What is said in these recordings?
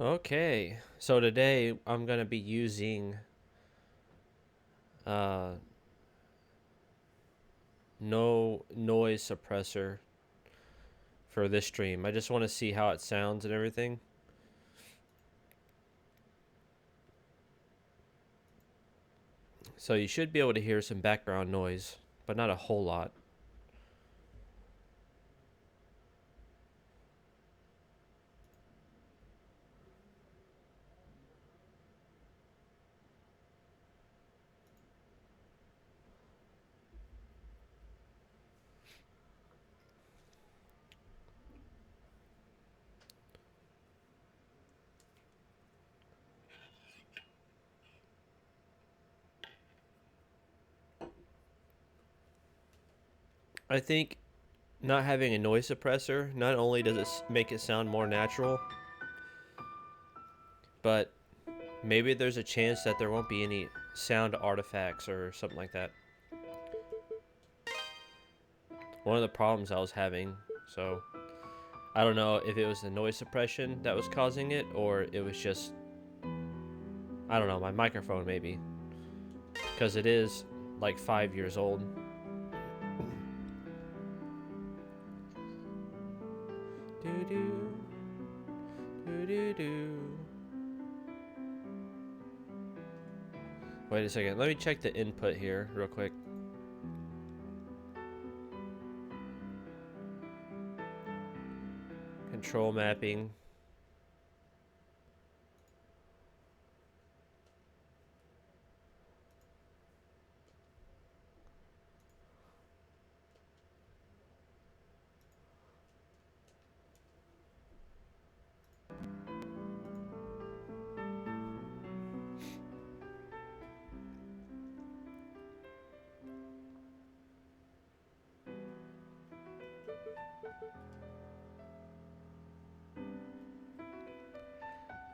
Okay, so today I'm gonna be using uh, no noise suppressor for this stream. I just want to see how it sounds and everything. So you should be able to hear some background noise, but not a whole lot. I think not having a noise suppressor, not only does it make it sound more natural, but maybe there's a chance that there won't be any sound artifacts or something like that. One of the problems I was having, so I don't know if it was the noise suppression that was causing it or it was just, I don't know, my microphone maybe. Because it is like 5 years old. Do do do do do. Wait a second. Let me check the input here real quick. Control mapping.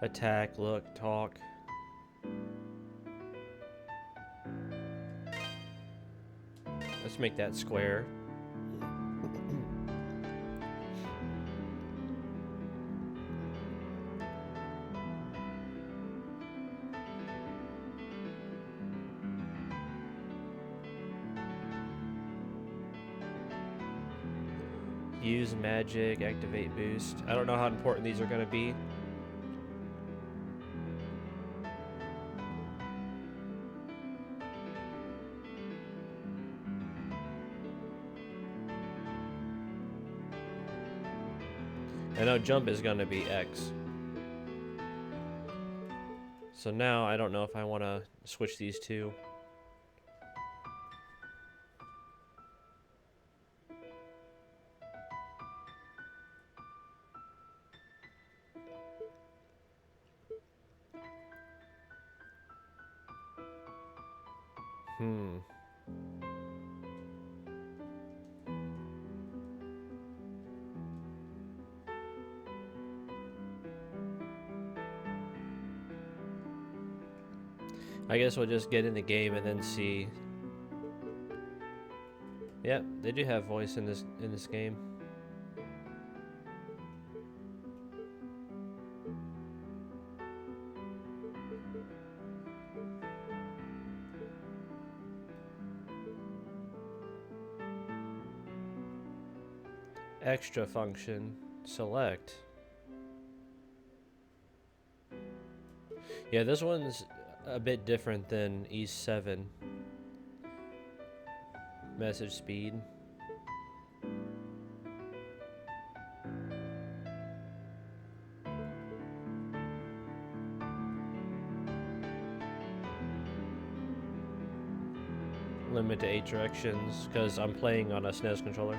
Attack, look, talk. Let's make that square. Use magic, activate boost. I don't know how important these are going to be. I know jump is going to be X. So now I don't know if I want to switch these two. Hmm. I guess we'll just get in the game and then see. Yep, they do have voice in this game. Extra function, select. Yeah, this one's a bit different than E7. Message speed. Limit to 8 directions, because I'm playing on a SNES controller.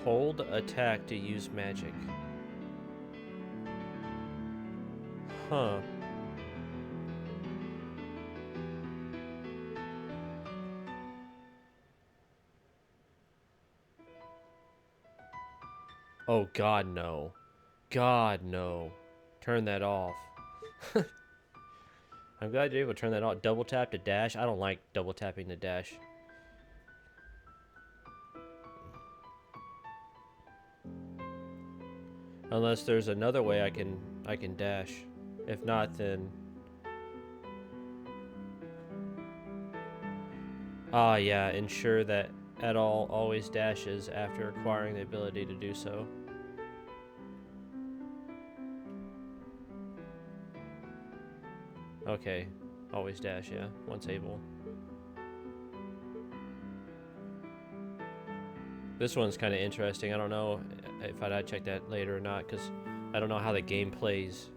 Hold attack to use magic. Huh. Oh god, no. God, no. Turn that off. I'm glad you're able to turn that off. Double tap to dash. I don't like double tapping to dash. Unless there's another way I can dash. If not, then yeah, ensure that at all always dashes after acquiring the ability to do so. Okay, always dash, yeah, once able. This one's kind of interesting. I don't know if I'd check that later or not, because I don't know how the game plays.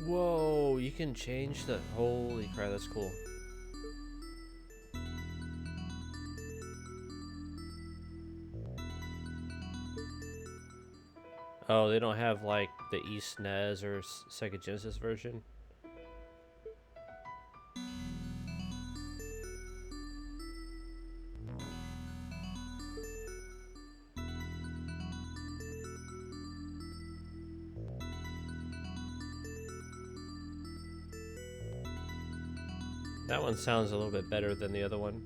Whoa, you can change the... Holy crap, that's cool. Oh, they don't have like the eSNES or Sega Genesis version? That one sounds a little bit better than the other one.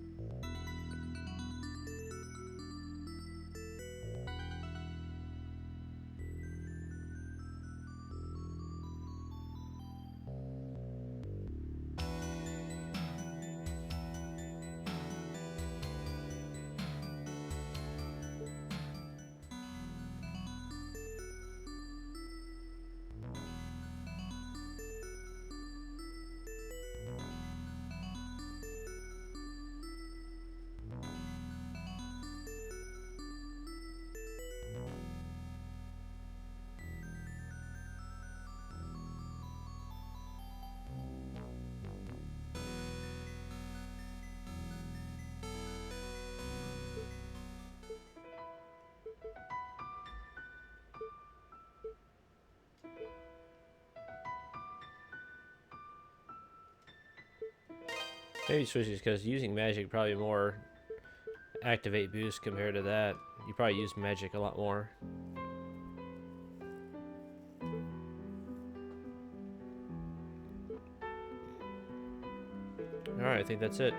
Maybe switches because using magic probably more activate boost compared to that. You probably use magic a lot more. Alright, I think that's it.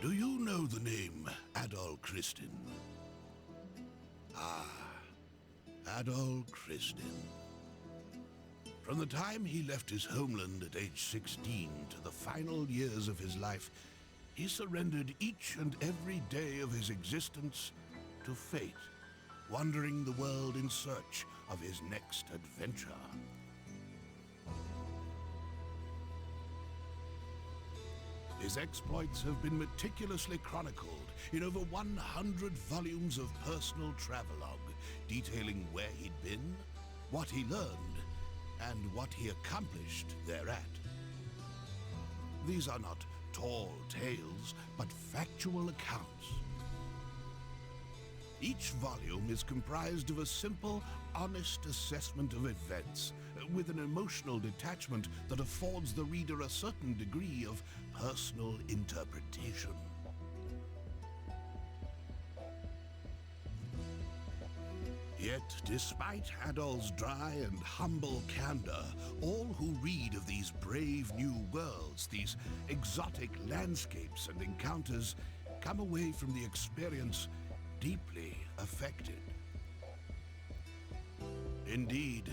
Do you know the name Adol Christin? Ah, Adol Christin. From the time he left his homeland at age 16 to the final years of his life, he surrendered each and every day of his existence to fate, wandering the world in search of his next adventure. His exploits have been meticulously chronicled in over 100 volumes of personal travelogue, detailing where he'd been, what he learned, and what he accomplished thereat. These are not tall tales, but factual accounts. Each volume is comprised of a simple, honest assessment of events, with an emotional detachment that affords the reader a certain degree of personal interpretation. Yet, despite Adol's dry and humble candor, all who read of these brave new worlds, these exotic landscapes and encounters, come away from the experience deeply affected. Indeed,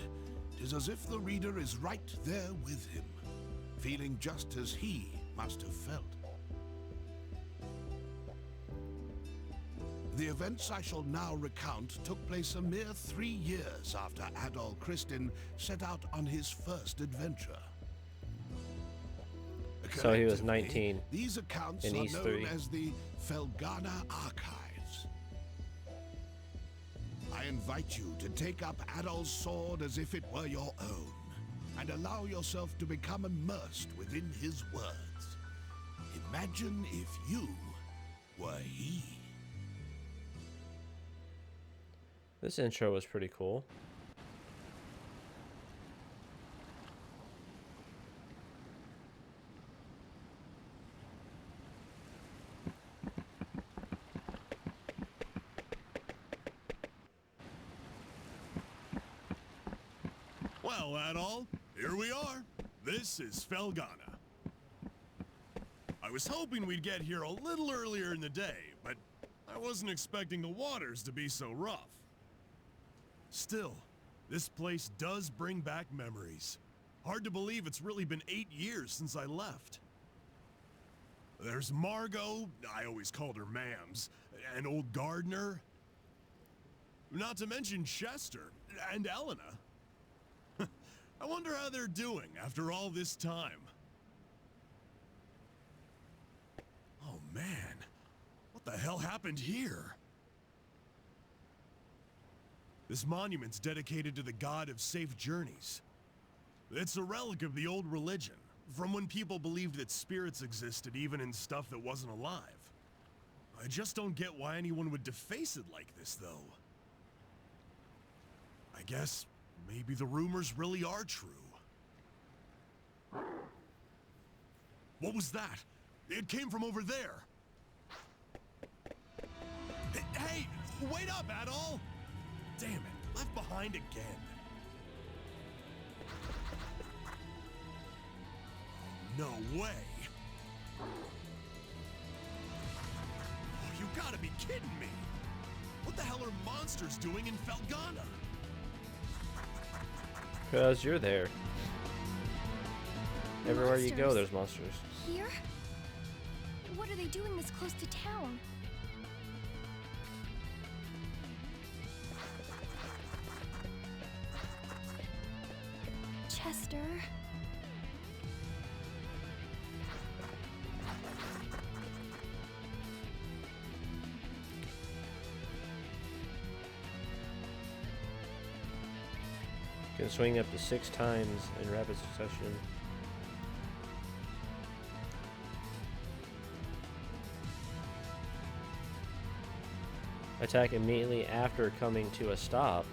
'tis as if the reader is right there with him, feeling just as he must have felt. The events I shall now recount took place a mere 3 years after Adol Christin set out on his first adventure. So he was Collectively, 19 these accounts in are East known 3. as the Felghana Archives. I invite you to take up Adol's sword as if it were your own, and allow yourself to become immersed within his words. Imagine if you were he. This intro was pretty cool. Well, Adol, here we are. This is Felghana. I was hoping we'd get here a little earlier in the day, but I wasn't expecting the waters to be so rough. Still, this place does bring back memories. Hard to believe it's really been 8 years since I left. There's Margot, I always called her Mams, and old Gardner. Not to mention Chester, and Elena. I wonder how they're doing after all this time. Oh man, what the hell happened here? This monument's dedicated to the god of safe journeys. It's a relic of the old religion, from when people believed that spirits existed even in stuff that wasn't alive. I just don't get why anyone would deface it like this, though. I guess maybe the rumors really are true. What was that? It came from over there. Hey, wait up, Adol! Damn it, left behind again. No way. Oh, you gotta be kidding me. What the hell are monsters doing in Felghana? Because you're there. Everywhere you go, Monsters? there's monsters. Here? What are they doing this close to town? Chester? Can swing up to 6 times in rapid succession. Attack immediately after coming to a stop.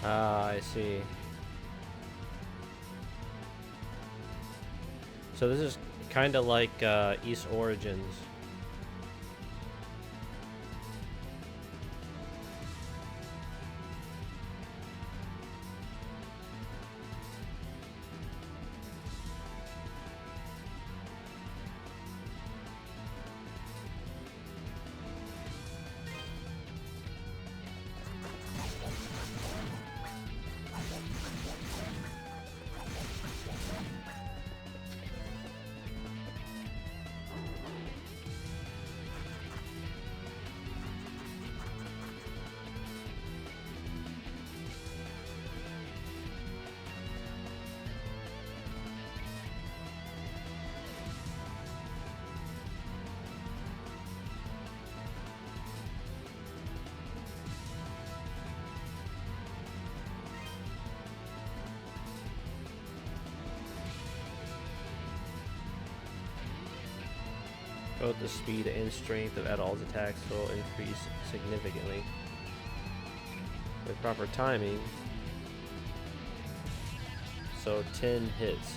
Ah, I see. So this is kind of like East Origins. Both the speed and strength of Adol's attacks will increase significantly. With proper timing, so 10 hits.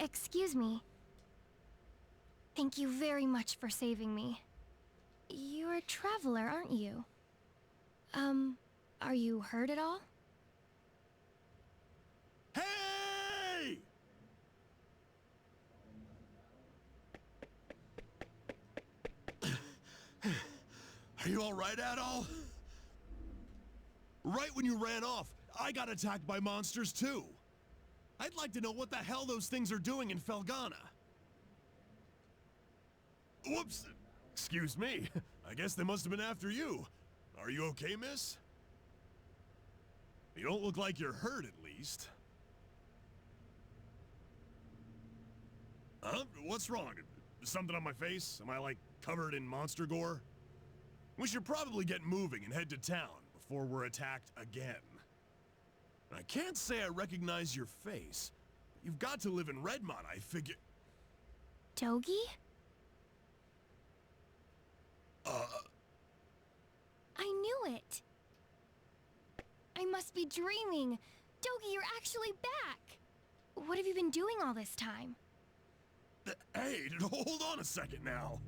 Excuse me. Thank you very much for saving me. You're a traveler, aren't you? Are you hurt at all? Hey! Are you alright, Adol? Right when you ran off, I got attacked by monsters too. I'd like to know what the hell those things are doing in Felghana. Whoops! Excuse me. I guess they must have been after you. Are you okay, miss? You don't look like you're hurt, at least. Huh? What's wrong? Something on my face? Am I, like, covered in monster gore? We should probably get moving and head to town before we're attacked again. I can't say I recognize your face. You've got to live in Redmont, I figure. Dogi? I knew it! I must be dreaming! Dogi, you're actually back! What have you been doing all this time? Hey, hold on a second now.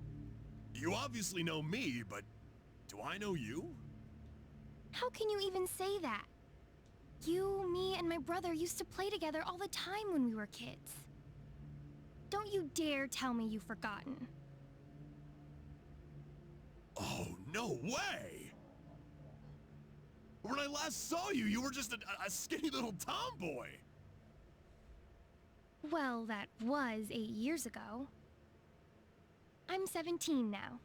You obviously know me, but do I know you? How can you even say that? You, me, and my brother used to play together all the time when we were kids. Don't you dare tell me you've forgotten. Oh, no way! When I last saw you, you were just a skinny little tomboy. Well, that was 8 years ago. I'm 17 now.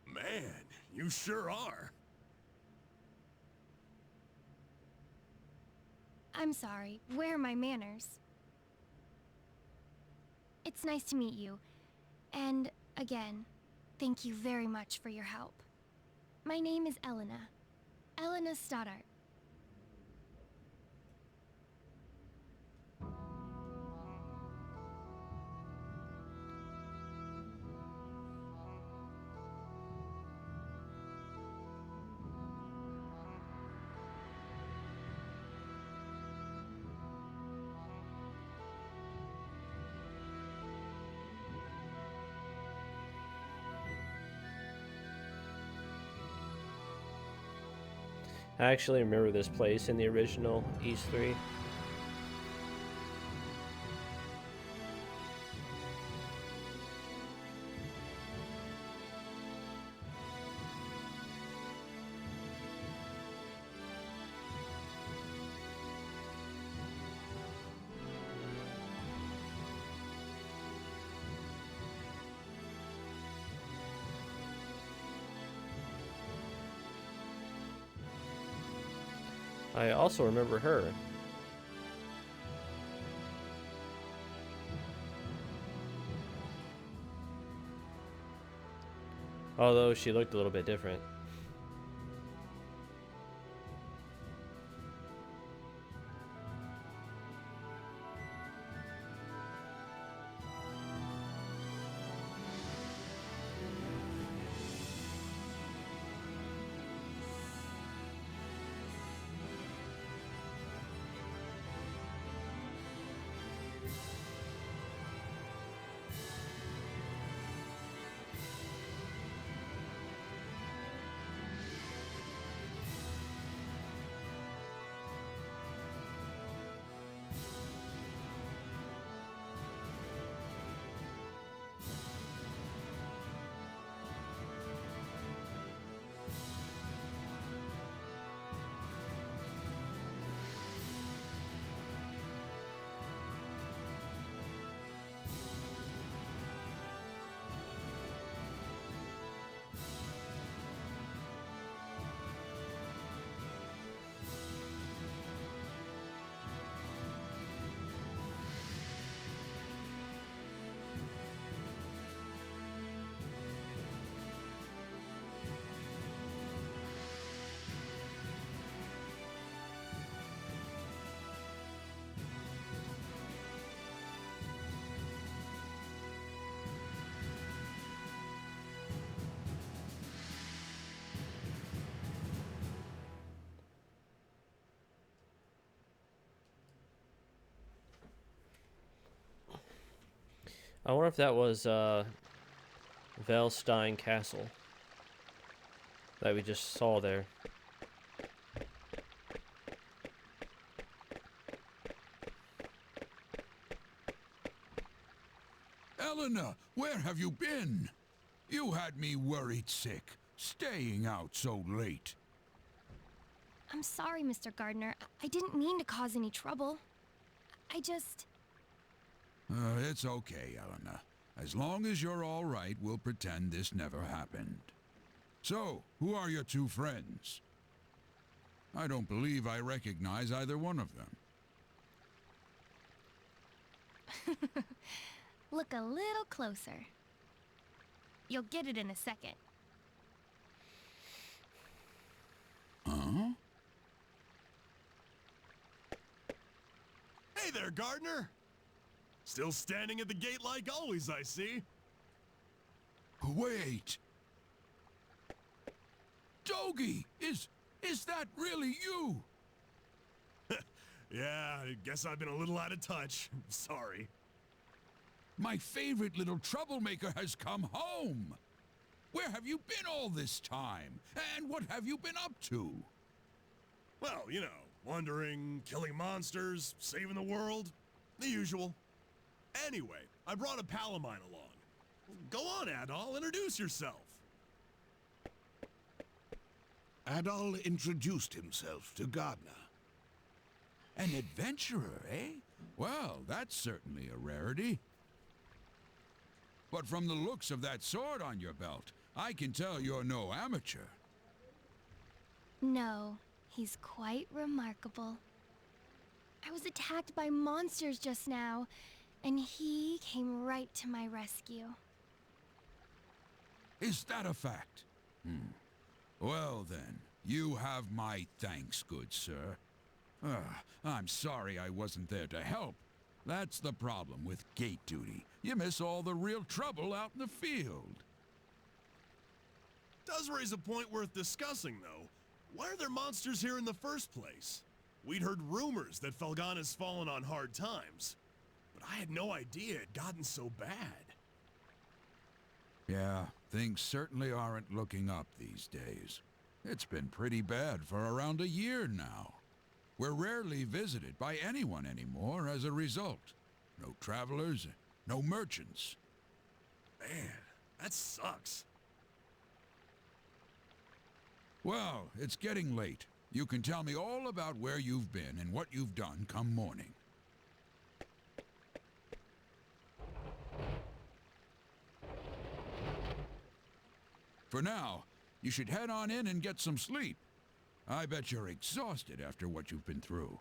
Man, you sure are. I'm sorry, where are my manners? It's nice to meet you. And, again, thank you very much for your help. My name is Elena. Elena Stoddart. I actually remember this place in the original East 3. I also remember her. Although she looked a little bit different. I wonder if that was Velstein Castle that we just saw there. Eleanor, where have you been? You had me worried sick, staying out so late. I'm sorry, Mr. Gardner. I didn't mean to cause any trouble. I just... It's okay, Eleanor. As long as you're all right, we'll pretend this never happened. So, who are your two friends? I don't believe I recognize either one of them. Look a little closer. You'll get it in a second. Huh? Hey there, Gardner! Still standing at the gate like always, I see. Wait! Dogie! Is that really you? Yeah, I guess I've been a little out of touch. Sorry. My favorite little troublemaker has come home! Where have you been all this time? And what have you been up to? Well, you know, wandering, killing monsters, saving the world. The usual. Anyway, I brought a pal of mine along. Go on, Adol, introduce yourself. Adol introduced himself to Gardner. An adventurer, eh? Well, that's certainly a rarity. But from the looks of that sword on your belt, I can tell you're no amateur. No, he's quite remarkable. I was attacked by monsters just now, and he came right to my rescue. Is that a fact? Well then, you have my thanks, good sir. I'm sorry I wasn't there to help. That's the problem with gate duty. You miss all the real trouble out in the field. Does raise a point worth discussing, though. Why are there monsters here in the first place? We'd heard rumors that Felghana's fallen on hard times, but I had no idea it'd gotten so bad. Yeah, things certainly aren't looking up these days. It's been pretty bad for around a year now. We're rarely visited by anyone anymore as a result. No travelers, no merchants. Man, that sucks. Well, it's getting late. You can tell me all about where you've been and what you've done come morning. For now, you should head on in and get some sleep. I bet you're exhausted after what you've been through.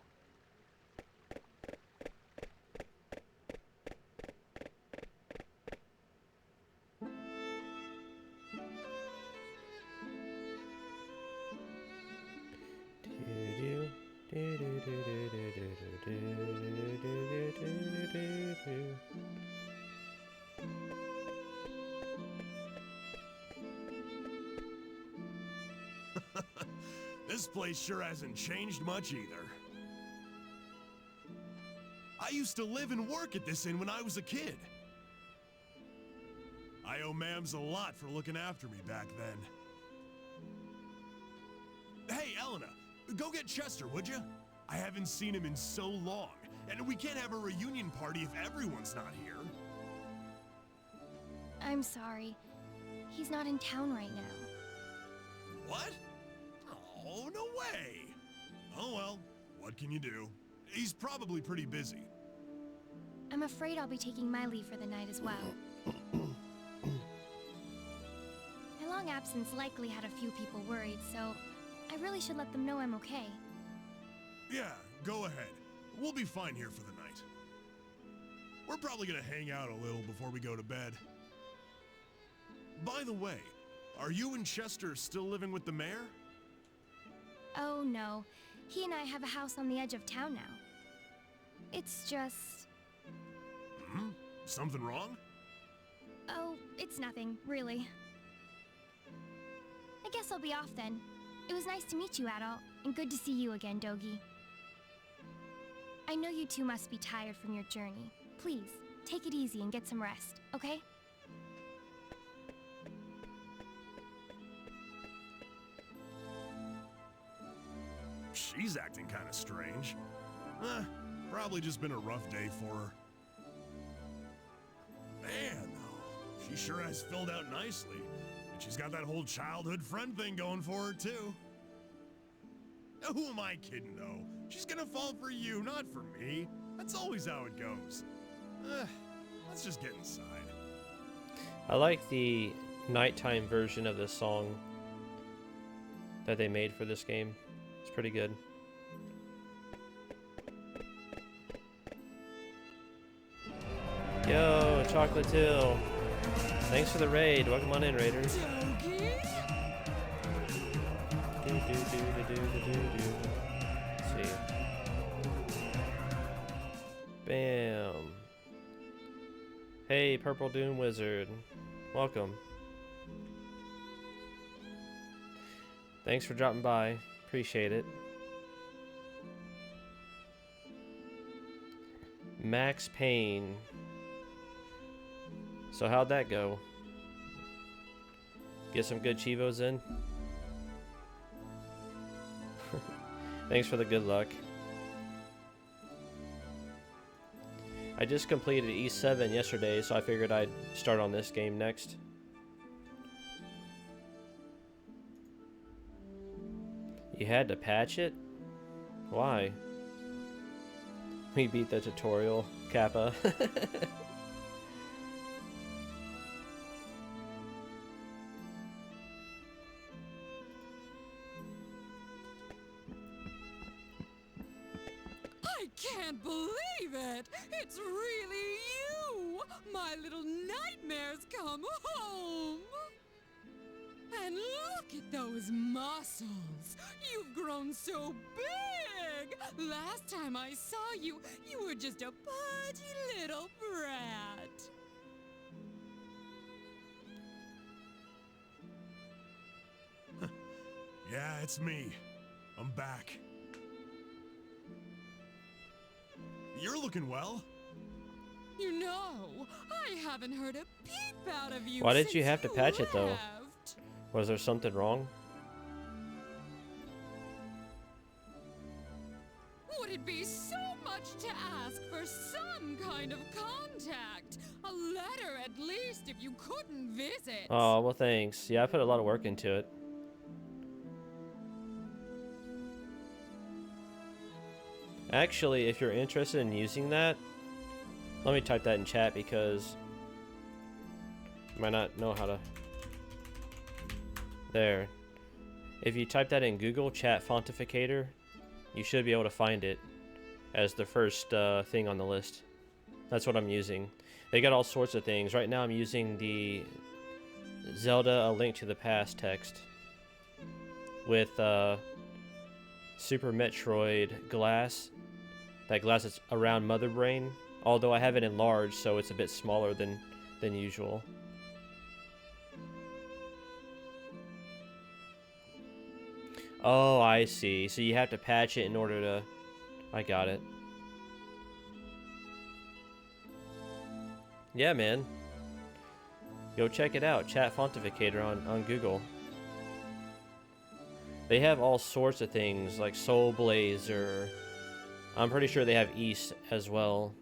This place sure hasn't changed much either. I used to live and work at this inn when I was a kid. I owe Mams a lot for looking after me back then. Hey, Elena, go get Chester, would you? I haven't seen him in so long, and we can't have a reunion party if everyone's not here. I'm sorry. He's not in town right now. What? Oh, no way! Oh well, what can you do? He's probably pretty busy. I'm afraid I'll be taking my leave for the night as well. My long absence likely had a few people worried, so I really should let them know I'm okay. Yeah, go ahead. We'll be fine here for the night. We're probably gonna hang out a little before we go to bed. By the way, are you and Chester still living with the mayor? Oh no, he and I have a house on the edge of town now. It's just... Something wrong? Oh, it's nothing, really. I guess I'll be off then. It was nice to meet you, Adol, and good to see you again, Dogie. I know you two must be tired from your journey. Please, take it easy and get some rest, okay? She's acting kind of strange. Probably just been a rough day for her. Man, though, she sure has filled out nicely. And she's got that whole childhood friend thing going for her, too. Now, who am I kidding, though? She's gonna fall for you, not for me. That's always how it goes. Let's just get inside. I like the nighttime version of this song that they made for this game. It's pretty good. Yo, Chocolate Hill. Thanks for the raid. Welcome on in, Raiders. Let's see. Bam. Hey, Purple Doom Wizard. Welcome. Thanks for dropping by. Appreciate it. Max Payne. So how'd that go? Get some good Chivos in? Thanks for the good luck. I just completed E7 yesterday, so I figured I'd start on this game next. You had to patch it? Why? We beat the tutorial, Kappa. I can't believe it! It's really you! My little nightmares come home! And look at those muscles! You've grown so big! Last time I saw you, you were just a pudgy little brat. Yeah, it's me. I'm back. You're looking well. You know, I haven't heard a peep out of you. Why did since you have to patch it, though? left. Was there something wrong? Would it be so much to ask for some kind of contact? A letter at least if you couldn't visit. Oh, well, thanks. Yeah, I put a lot of work into it. Actually, if you're interested in using that, let me type that in chat because you might not know how to. There. If you type that in Google, Chat Fontificator, you should be able to find it as the first thing on the list. That's what I'm using. They got all sorts of things. Right now I'm using the Zelda A Link to the Past text with Super Metroid glass. That glass that's around Mother Brain, although I have it enlarged so it's a bit smaller than usual. Oh, I see. So you have to patch it in order to... I got it. Yeah, man. Go check it out. Chat Fontificator on Google. They have all sorts of things like Soul Blazer. I'm pretty sure they have East as well.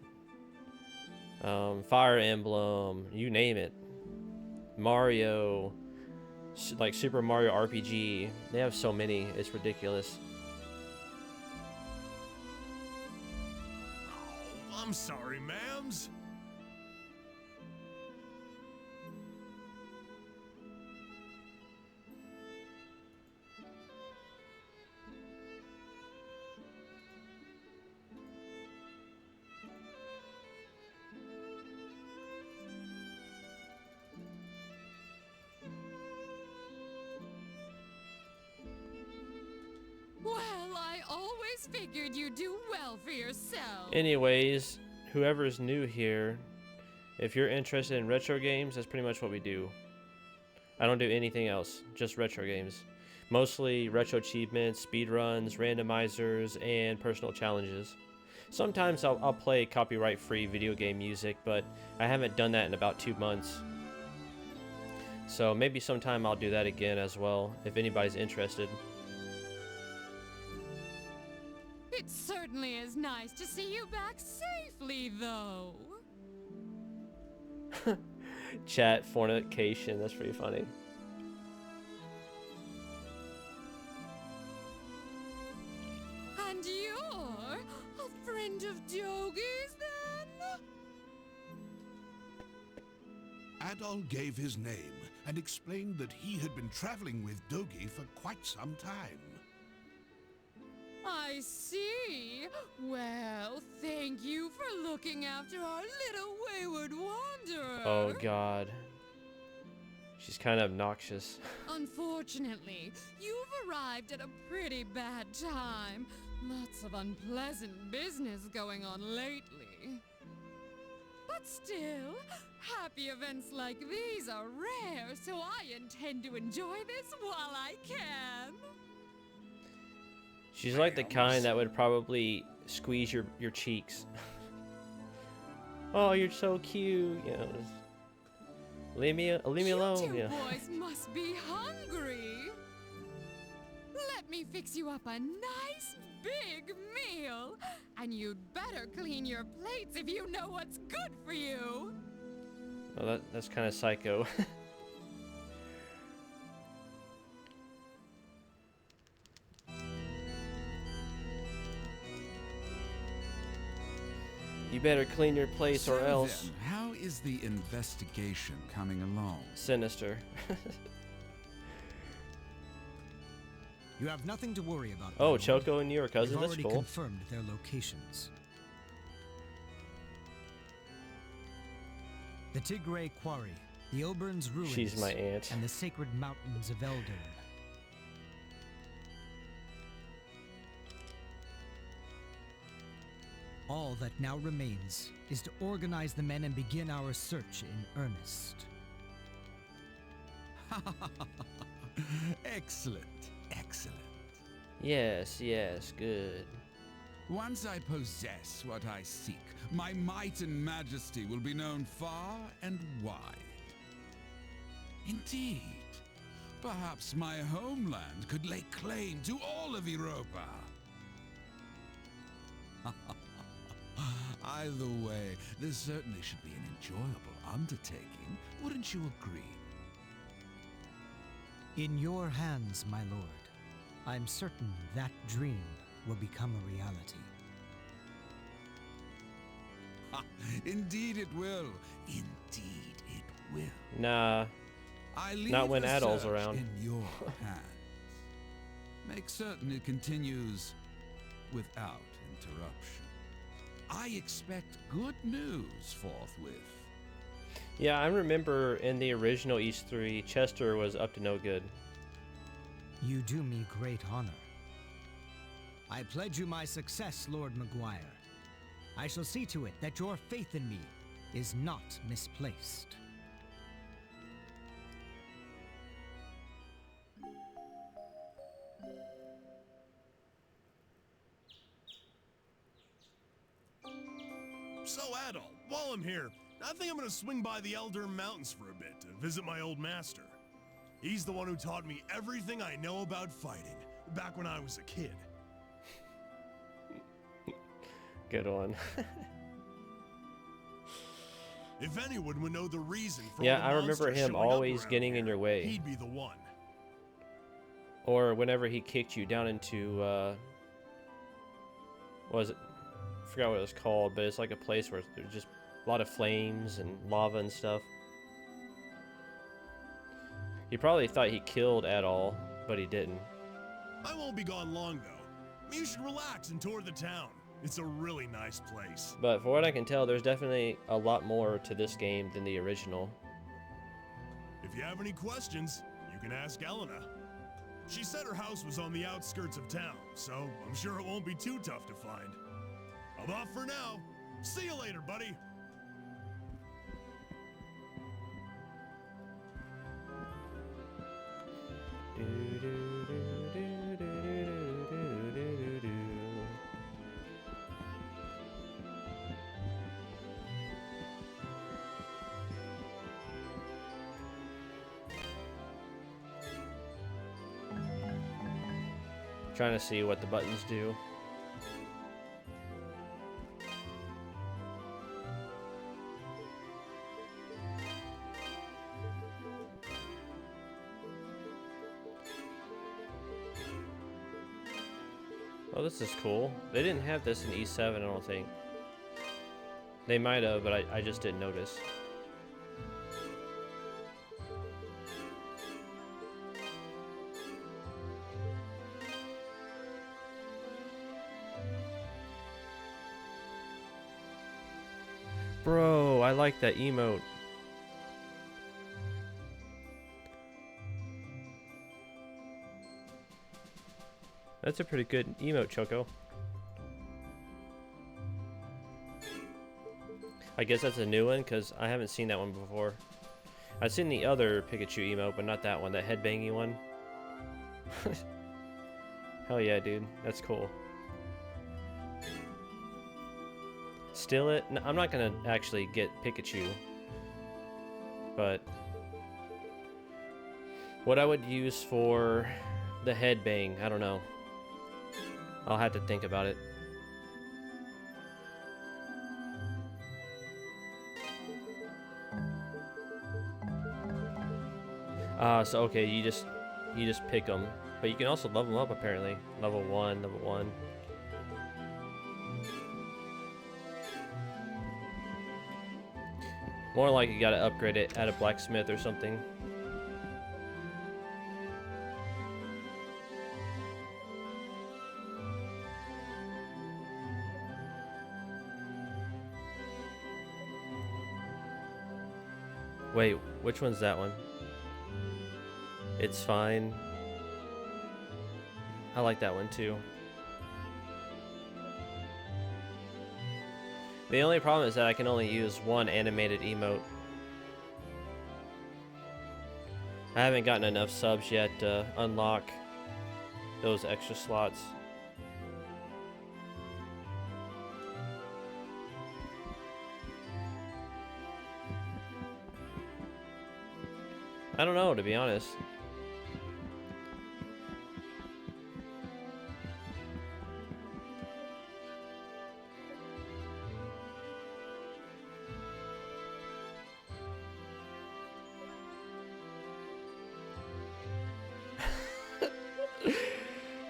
Fire Emblem, you name it. Mario, like Super Mario RPG. They have so many, it's ridiculous. Oh, I'm sorry, ma'ams. Well, I always figured you'd do well for yourself. Anyways, whoever's new here, if you're interested in retro games, that's pretty much what we do. I don't do anything else, just retro games. Mostly retro achievements, speedruns, randomizers, and personal challenges. Sometimes I'll play copyright-free video game music, but I haven't done that in about 2 months. So maybe sometime I'll do that again as well, if anybody's interested. It certainly is nice to see you back safely, though. Chat fornication, that's pretty funny. And you're a friend of Dogi's, then? Adol gave his name and explained that he had been traveling with Dogi for quite some time. I see. Well, thank you for looking after our little wayward wanderer. Oh god. She's kind of obnoxious. Unfortunately, you've arrived at a pretty bad time. Lots of unpleasant business going on lately. But still, happy events like these are rare, so I intend to enjoy this while I can. She's like the kind that would probably squeeze your cheeks. Oh, you're so cute. You know, just leave me alone. You two Yeah. boys must be hungry. Let me fix you up a nice big meal. And you'd better clean your plates if you know what's good for you. Well, that's kind of psycho. You better clean your place or So else. then, how is the investigation coming along? Sinister. You have nothing to worry about. Oh, my lord. Choco and you are cousins. We've That's already cool. confirmed their locations. The Tigray Quarry, the Obern's Ruins, She's my aunt. and the Sacred Mountains of Eldon. All that now remains is to organize the men and begin our search in earnest. Excellent, excellent. Yes, yes, good. Once I possess what I seek, my might and majesty will be known far and wide. Indeed, perhaps my homeland could lay claim to all of Europa. Either way, this certainly should be an enjoyable undertaking, wouldn't you agree? In your hands, my lord. I'm certain that dream will become a reality. Indeed it will. Indeed it will. Nah. I leave Not when the Adol's search around. in your hands. Make certain it continues without interruption. I expect good news forthwith. Yeah, I remember in the original East 3, Chester was up to no good. You do me great honor. I pledge you my success, Lord Maguire. I shall see to it that your faith in me is not misplaced. So, Adol, while I'm here, I think I'm gonna swing by the Elder Mountains for a bit to visit my old master. He's the one who taught me everything I know about fighting, back when I was a kid. Good one. If anyone would know the reason for Yeah, all the I remember monsters him showing up always around getting in here, your way. He'd be the one. Or whenever he kicked you down into, what was it? I forgot what it was called, but it's like a place where there's just a lot of flames and lava and stuff. He probably thought he killed Adol, but he didn't. I won't be gone long, though. You should relax and tour the town. It's a really nice place. But for what I can tell, there's definitely a lot more to this game than the original. If you have any questions, you can ask Elena. She said her house was on the outskirts of town, so I'm sure it won't be too tough to find. I'm off for now. See you later, buddy. Trying to see what the buttons do. Oh, this is cool. They didn't have this in E7, I don't think. They might have, but I just didn't notice. Bro, I like that emote. That's a pretty good emote, Choco. I guess that's a new one, because I haven't seen that one before. I've seen the other Pikachu emote, but not that one, that headbangy one. Hell yeah, dude. That's cool. Steal it? No, I'm not gonna actually get Pikachu. But what I would use for the headbang, I don't know. I'll have to think about it. So okay, you just pick them, but you can also level them up apparently. Level 1, level 1. More like you gotta upgrade it at a blacksmith or something. Wait, which one's that one? It's fine. I like that one too. The only problem is that I can only use one animated emote. I haven't gotten enough subs yet to unlock those extra slots. I don't know, to be honest.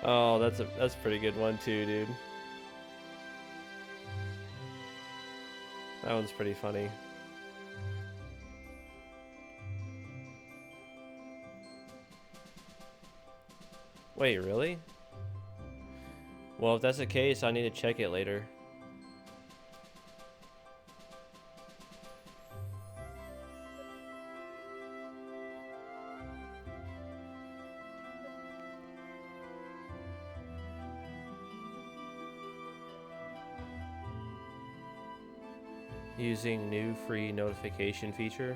Oh, that's a pretty good one too, dude. That one's pretty funny. Wait, really? Well, if that's the case, I need to check it later. Using new free notification feature.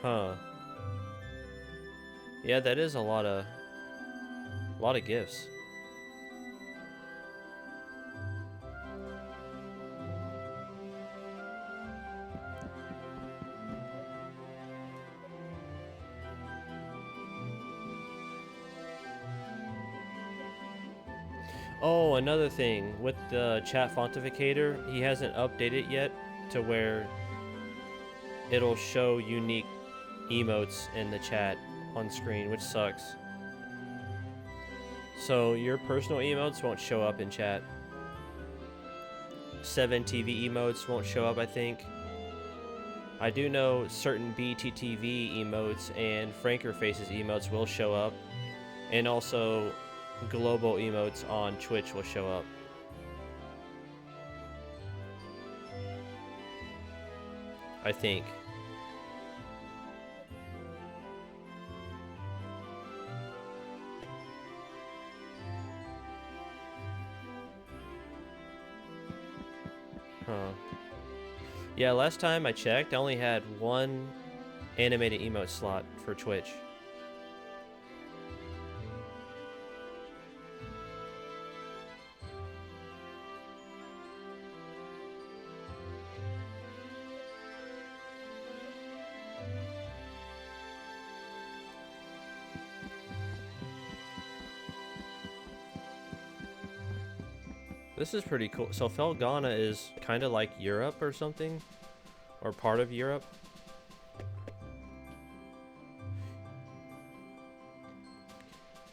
Huh. Yeah, that is a lot of gifts. Oh, another thing with the chat fontificator, he hasn't updated yet to where it'll show unique emotes in the chat on screen, which sucks. So your personal emotes won't show up in chat. 7 TV emotes won't show up, I think. I do know certain BTTV emotes and Franker Faces emotes will show up, and also global emotes on Twitch will show up. I think. Huh. Yeah, last time I checked, I only had one animated emote slot for Twitch. This is pretty cool. So Felghana is kind of like Europe or something? Or part of Europe?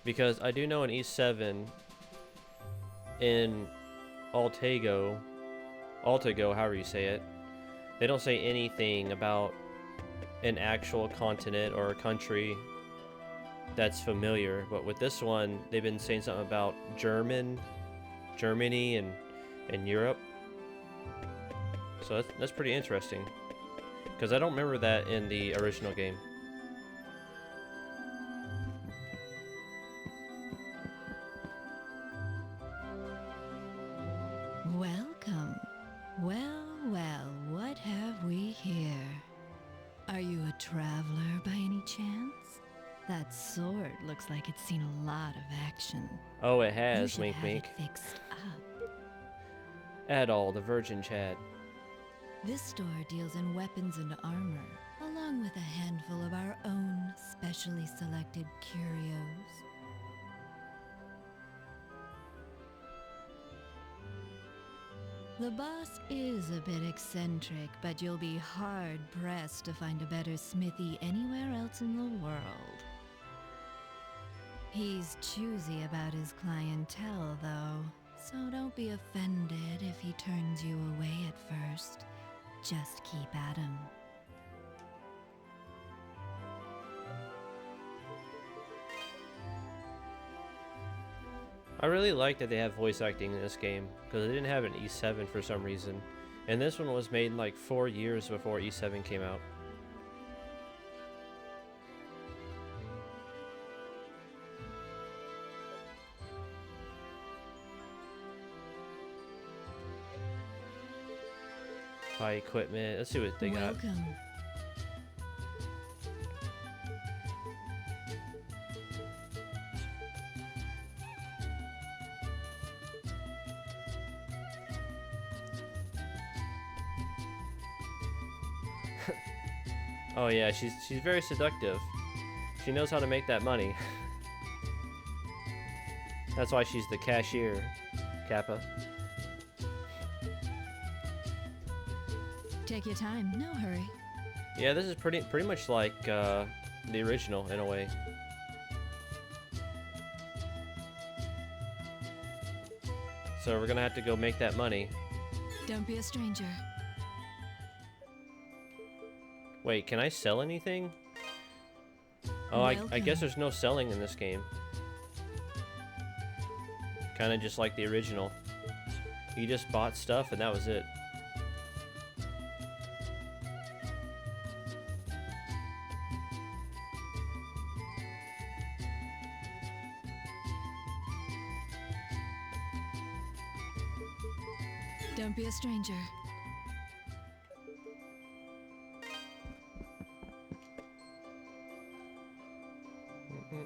Because I do know in E7, in Altago, however you say it, they don't say anything about an actual continent or a country that's familiar. But with this one, they've been saying something about Germany and Europe. So that's pretty interesting. Because I don't remember that in the original game. Welcome. Well, well, what have we here? Are you a traveler by any chance? That sword looks like it's seen a lot of action. Oh, it You has, should wink have wink. it fixed up. At all, the Virgin Chad. This store deals in weapons and armor, along with a handful of our own specially selected curios. The boss is a bit eccentric, but you'll be hard-pressed to find a better smithy anywhere else in the world. He's choosy about his clientele, though, so don't be offended if he turns you away at first. Just keep at him. I really like that they have voice acting in this game, because they didn't have an E7 for some reason. And this one was made like 4 years before E7 came out. Buy equipment. Let's see what they got. Welcome. Oh yeah, she's very seductive. She knows how to make that money. That's why she's the cashier, Kappa. Take your time, no hurry. Yeah, this is pretty much like the original in a way. So we're gonna have to go make that money. Don't be a stranger. Wait, can I sell anything? Oh, I guess Welcome. there's no selling in this game. Kind of just like the original. You just bought stuff and that was it. Don't be a stranger.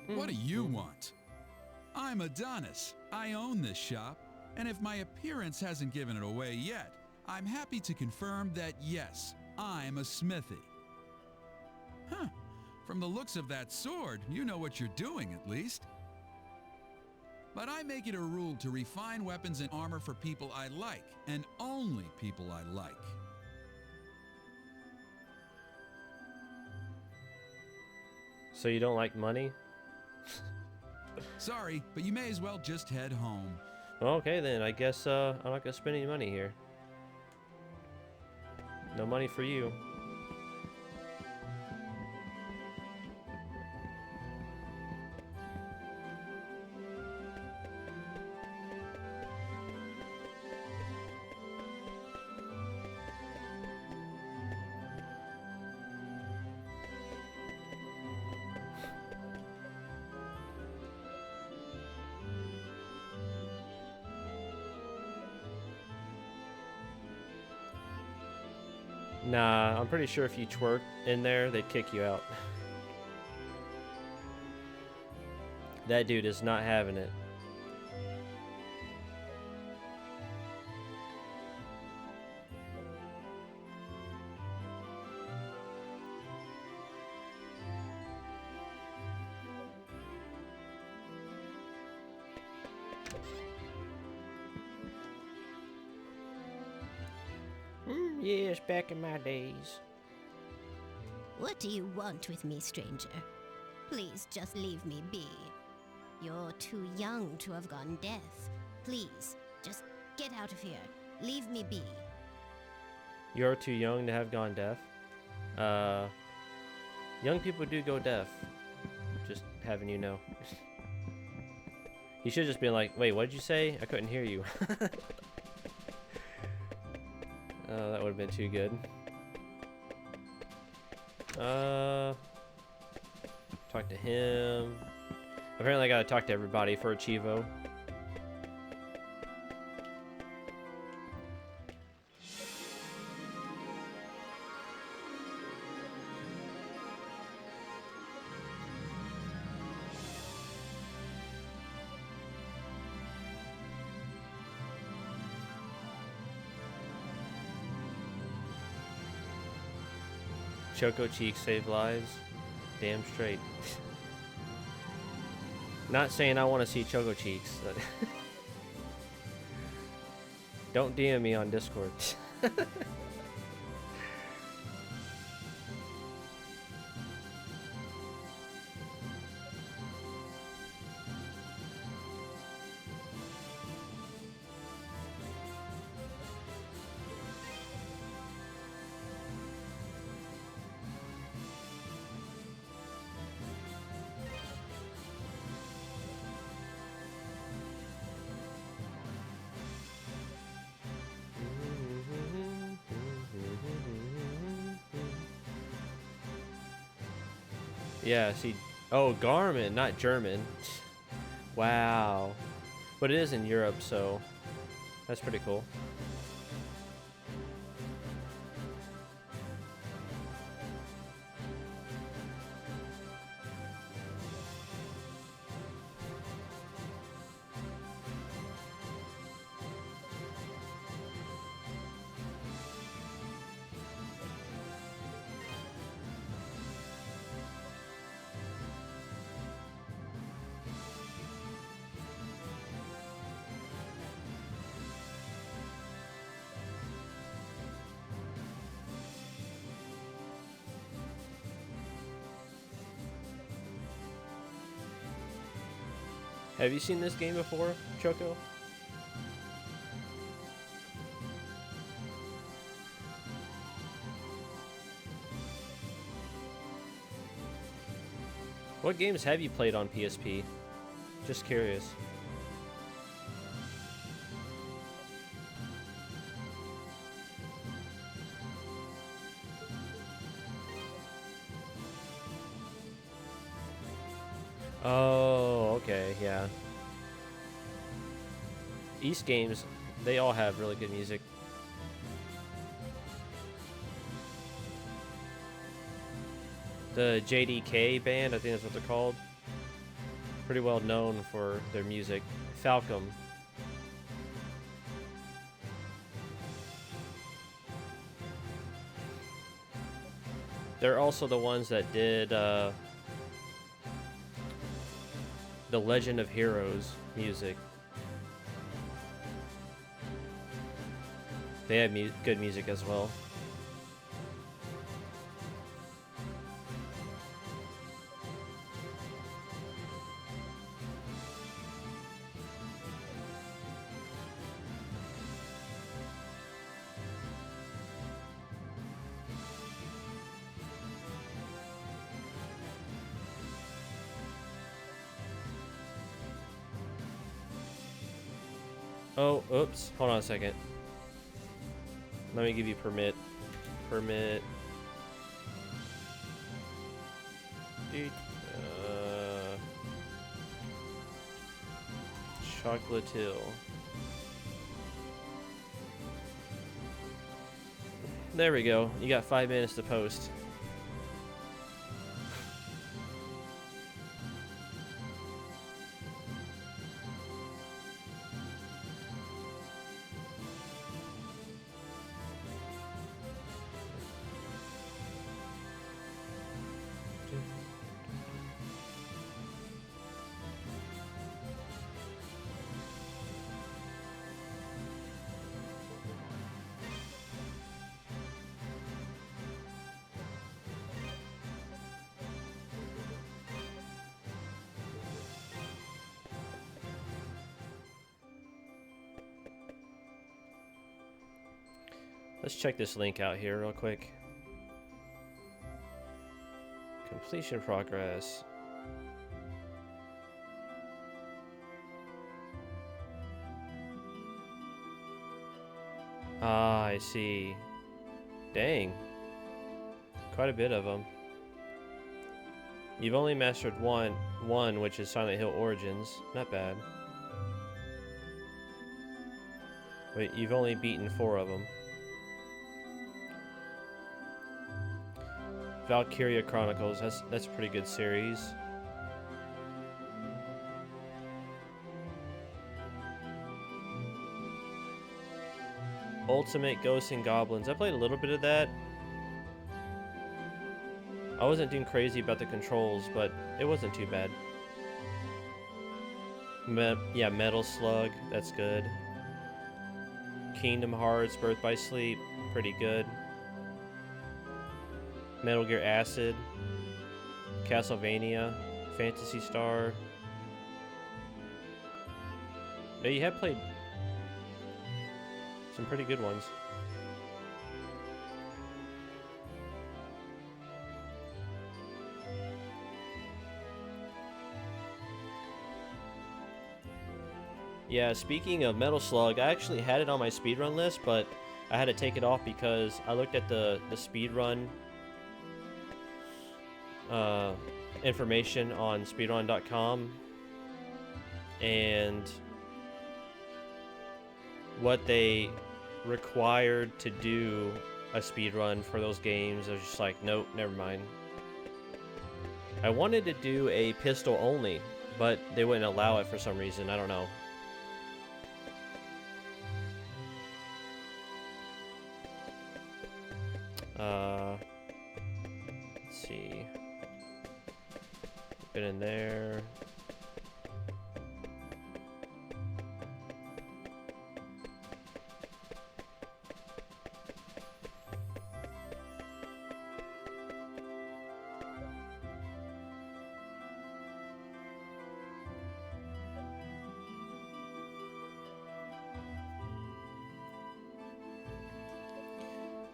What do you want? I'm Adonis. I own this shop, and if my appearance hasn't given it away yet, I'm happy to confirm that yes, I'm a smithy. Huh. From the looks of that sword, you know what you're doing at least. But I make it a rule to refine weapons and armor for people I like, and only people I like. So you don't like money? Sorry, but you may as well just head home. Okay then, I guess I'm not gonna spend any money here. No money for you. Nah, I'm pretty sure if you twerk in there, they'd kick you out. That dude is not having it. Yes, back in my days. What do you want with me, stranger? Please just leave me be. You're too young to have gone deaf. Please, just get out of here. Leave me be. You're too young to have gone deaf. Young people do go deaf. Just having you know. You should just be like, wait, what did you say? I couldn't hear you. Oh, that would have been too good. Talk to him. Apparently I gotta talk to everybody for a Chivo. Choco Cheeks save lives. Damn straight. Not saying I want to see Choco Cheeks. Don't DM me on Discord. Yeah, see. Oh, Garmin, not German. Wow. But it is in Europe, so that's pretty cool. Have you seen this game before, Choco? What games have you played on PSP? Just curious. Oh, okay, yeah. East games, they all have really good music. The JDK band, I think that's what they're called. Pretty well known for their music. Falcom. They're also the ones that did the Legend of Heroes music. They have good music as well. Oh, oops. Hold on a second. Let me give you permit. Permit. Dude. Chocolate Hill. There we go. You got 5 minutes to post. Let's check this link out here real quick. Completion progress. Ah, I see. Dang. Quite a bit of them. You've only mastered one, which is Silent Hill Origins. Not bad. But you've only beaten 4 of them. Valkyria Chronicles, that's a pretty good series. Ultimate Ghosts and Goblins. I played a little bit of that. I wasn't doing crazy about the controls, but it wasn't too bad. Yeah, Metal Slug, that's good. Kingdom Hearts, Birth by Sleep, pretty good. Metal Gear Acid, Castlevania, Phantasy Star. No, you have played some pretty good ones. Yeah, speaking of Metal Slug, I actually had it on my speedrun list, but I had to take it off because I looked at the speedrun information on speedrun.com, and what they required to do a speedrun for those games. I was just like, nope, never mind. I wanted to do a pistol only, but they wouldn't allow it for some reason. I don't know. Let's see. Been in there.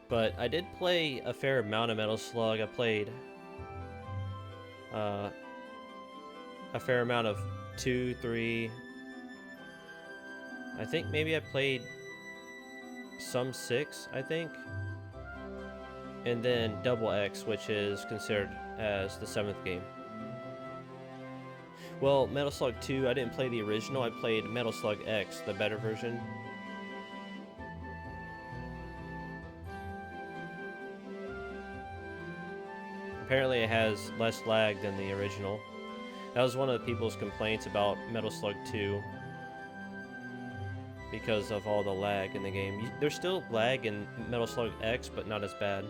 But I did play a fair amount of Metal Slug. I played a fair amount of 2, 3. I think maybe I played some 6, I think. And then Double X, which is considered as the 7th game. Well, Metal Slug 2, I didn't play the original. I played Metal Slug X, the better version. Apparently it has less lag than the original. That was one of the people's complaints about Metal Slug 2, because of all the lag in the game. There's still lag in Metal Slug X, but not as bad.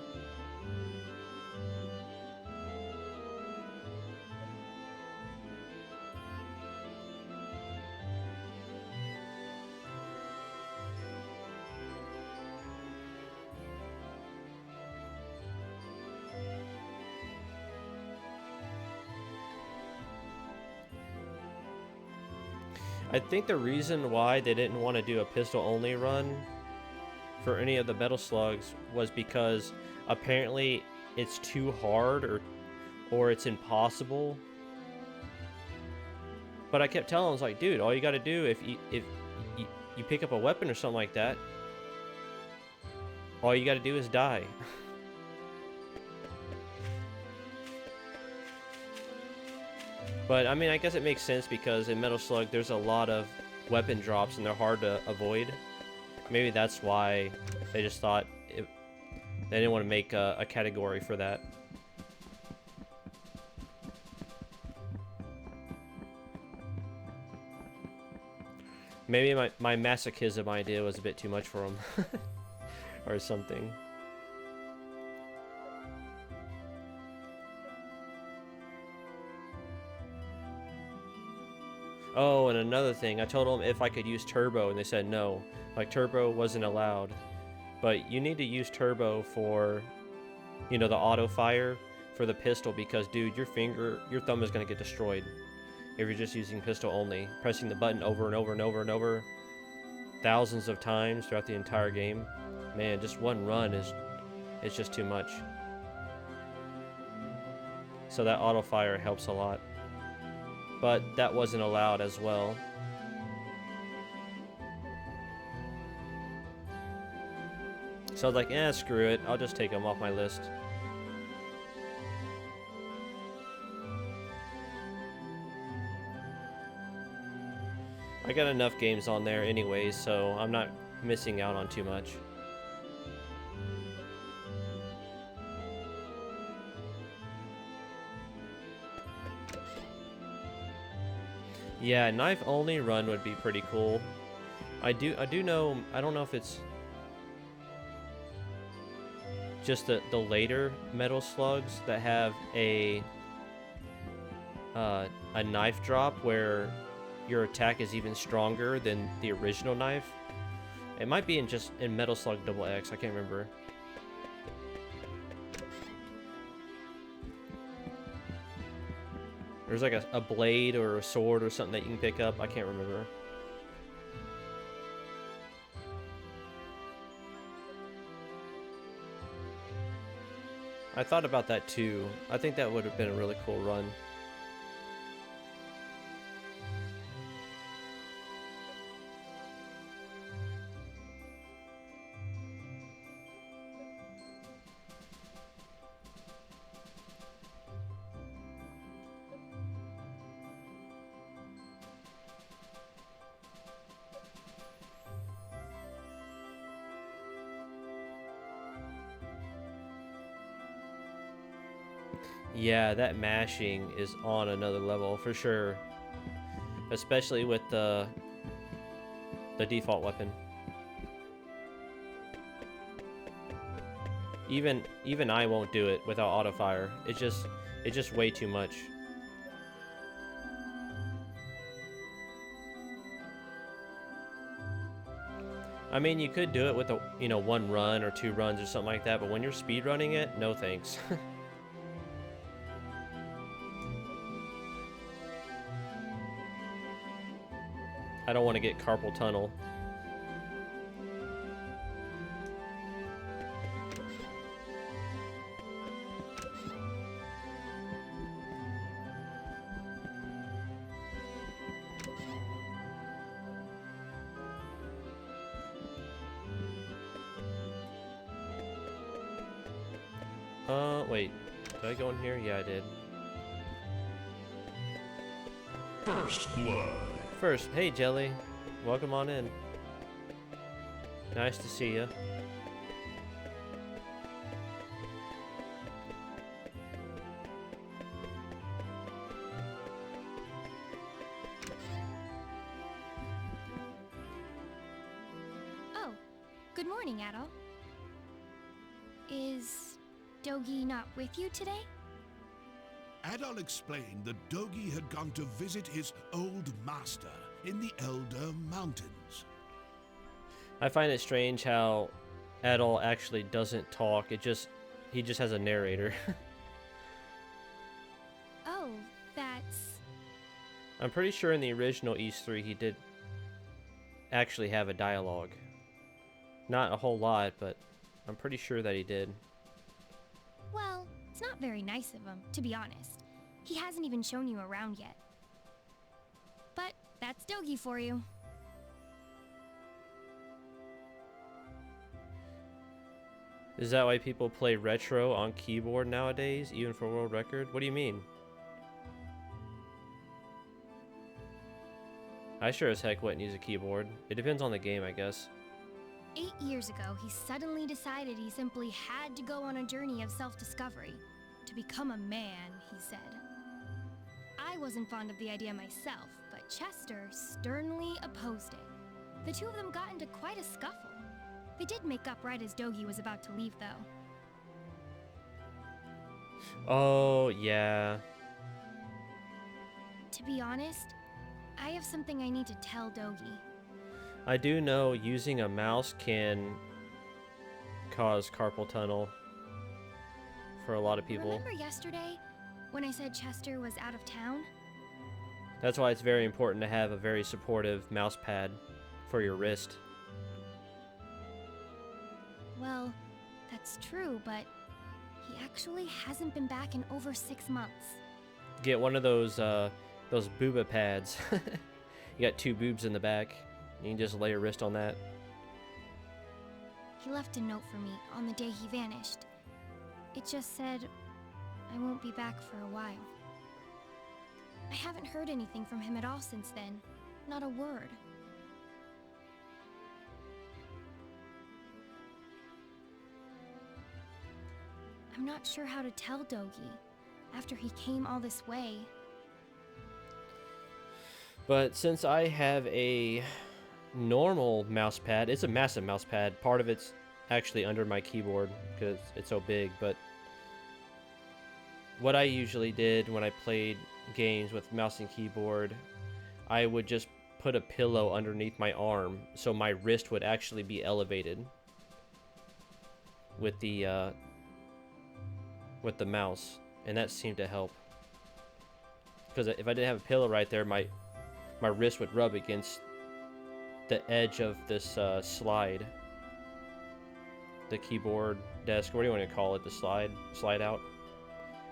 I think the reason why they didn't want to do a pistol-only run for any of the Metal Slugs was because apparently it's too hard or it's impossible. But I kept telling them, I was like, dude, all you got to do if you pick up a weapon or something like that, all you got to do is die. But, I mean, I guess it makes sense because in Metal Slug, there's a lot of weapon drops and they're hard to avoid. Maybe that's why they just thought they didn't want to make a category for that. Maybe my masochism idea was a bit too much for them. Or something. Oh, and another thing, I told them if I could use turbo, and they said no. Like, turbo wasn't allowed. But you need to use turbo for, you know, the auto fire for the pistol, because, dude, your thumb is going to get destroyed if you're just using pistol only. Pressing the button over and over and over and over thousands of times throughout the entire game. man, just one run is just too much. So that auto fire helps a lot. But that wasn't allowed as well. So I was like, eh, screw it. I'll just take them off my list. I got enough games on there anyways, so I'm not missing out on too much. Yeah, knife only run would be pretty cool. I do know, I don't know if it's just the later Metal Slugs that have a knife drop where your attack is even stronger than the original knife. It might be in Metal Slug Double X, I can't remember. There's like a blade or a sword or something that you can pick up. I can't remember. I thought about that too. I think that would have been a really cool run. Yeah, that mashing is on another level for sure. Especially with the default weapon. Even I won't do it without auto fire. It's just way too much. I mean, you could do it with a, one run or two runs or something like that, but when you're speed running it, no thanks. I don't want to get carpal tunnel. Wait. Did I go in here? Yeah, I did. First blood. First, hey Jelly, welcome on in. Nice to see you. Oh, good morning, Adol. Is Dogi not with you today? Adol explained that Dogi had gone to visit his old master in the Elder Mountains. I find it strange how Adol actually doesn't talk. He just has a narrator. Oh, that's... I'm pretty sure in the original East 3 he did actually have a dialogue. Not a whole lot, but I'm pretty sure that he did. Well, it's not very nice of him, to be honest. He hasn't even shown you around yet. But that's Dogi for you. Is that why people play retro on keyboard nowadays, even for world record? What do you mean? I sure as heck wouldn't use a keyboard. It depends on the game, I guess. 8 years ago, he suddenly decided he simply had to go on a journey of self-discovery. To become a man, he said. I wasn't fond of the idea myself, but Chester sternly opposed it. The two of them got into quite a scuffle. They did make up right as Dogi was about to leave, though. Oh, yeah. To be honest, I have something I need to tell Dogi. I do know using a mouse can cause carpal tunnel for a lot of people. Remember yesterday when I said Chester was out of town? That's why it's very important to have a very supportive mouse pad for your wrist. Well, that's true, but he actually hasn't been back in over 6 months. Get one of those booba pads. You got 2 boobs in the back. You can just lay your wrist on that. He left a note for me on the day he vanished. It just said, I won't be back for a while. I haven't heard anything from him at all since then. Not a word. I'm not sure how to tell Dogi after he came all this way. But since I have a normal mouse pad, it's a massive mouse pad. Part of it's actually under my keyboard because it's so big. But what I usually did when I played games with mouse and keyboard, I would just put a pillow underneath my arm so my wrist would actually be elevated with the mouse, and that seemed to help. Because if I didn't have a pillow right there, my wrist would rub against the edge of this slide, the keyboard desk, what do you want to call it, the slide out,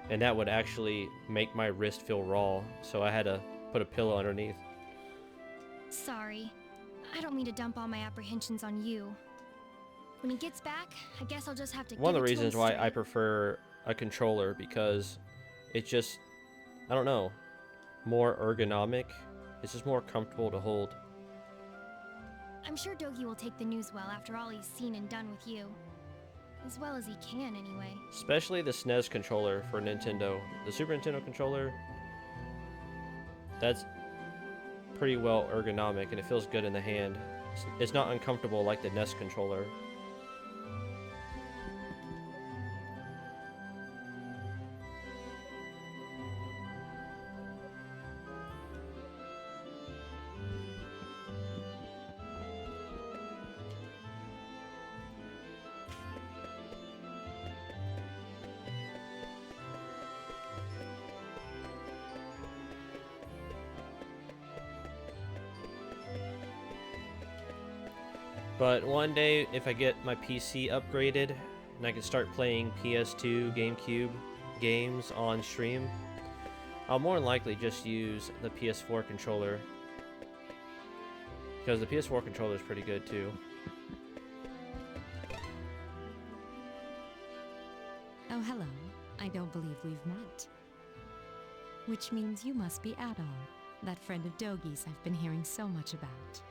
and that would actually make my wrist feel raw, so I had to put a pillow underneath. Sorry. I don't mean to dump all my apprehensions on you. When he gets back, I guess I'll just have to One of give the it to him reasons why I straight. prefer a controller, because it's just, I don't know, more ergonomic. It's just more comfortable to hold. I'm sure Dogi will take the news well after all he's seen and done with you. As well as he can, anyway. Especially the SNES controller for Nintendo. The Super Nintendo controller, that's pretty well ergonomic and it feels good in the hand. It's not uncomfortable like the NES controller. But one day, if I get my PC upgraded and I can start playing PS2, GameCube games on stream, I'll more than likely just use the PS4 controller. Because the PS4 controller is pretty good too. Oh, hello. I don't believe we've met. Which means you must be Adol, that friend of Dogi's I've been hearing so much about.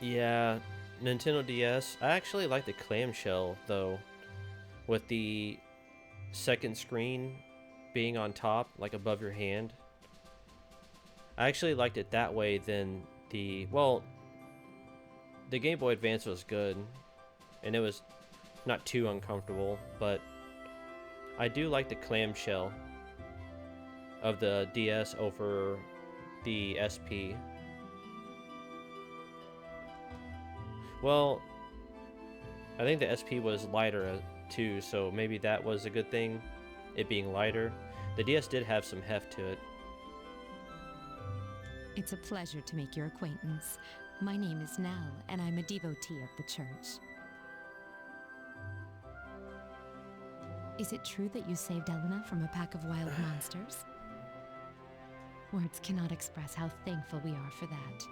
Yeah, Nintendo DS. I actually like the clamshell though, with the second screen being on top, like above your hand. I actually liked it that way than the, well, the Game Boy Advance was good, and it was not too uncomfortable, but I do like the clamshell of the DS over the SP. Well, I think the SP was lighter too, so maybe that was a good thing, it being lighter. The DS did have some heft to it. It's a pleasure to make your acquaintance. My name is Nell, and I'm a devotee of the church. Is it true that you saved Elena from a pack of wild monsters? Words cannot express how thankful we are for that.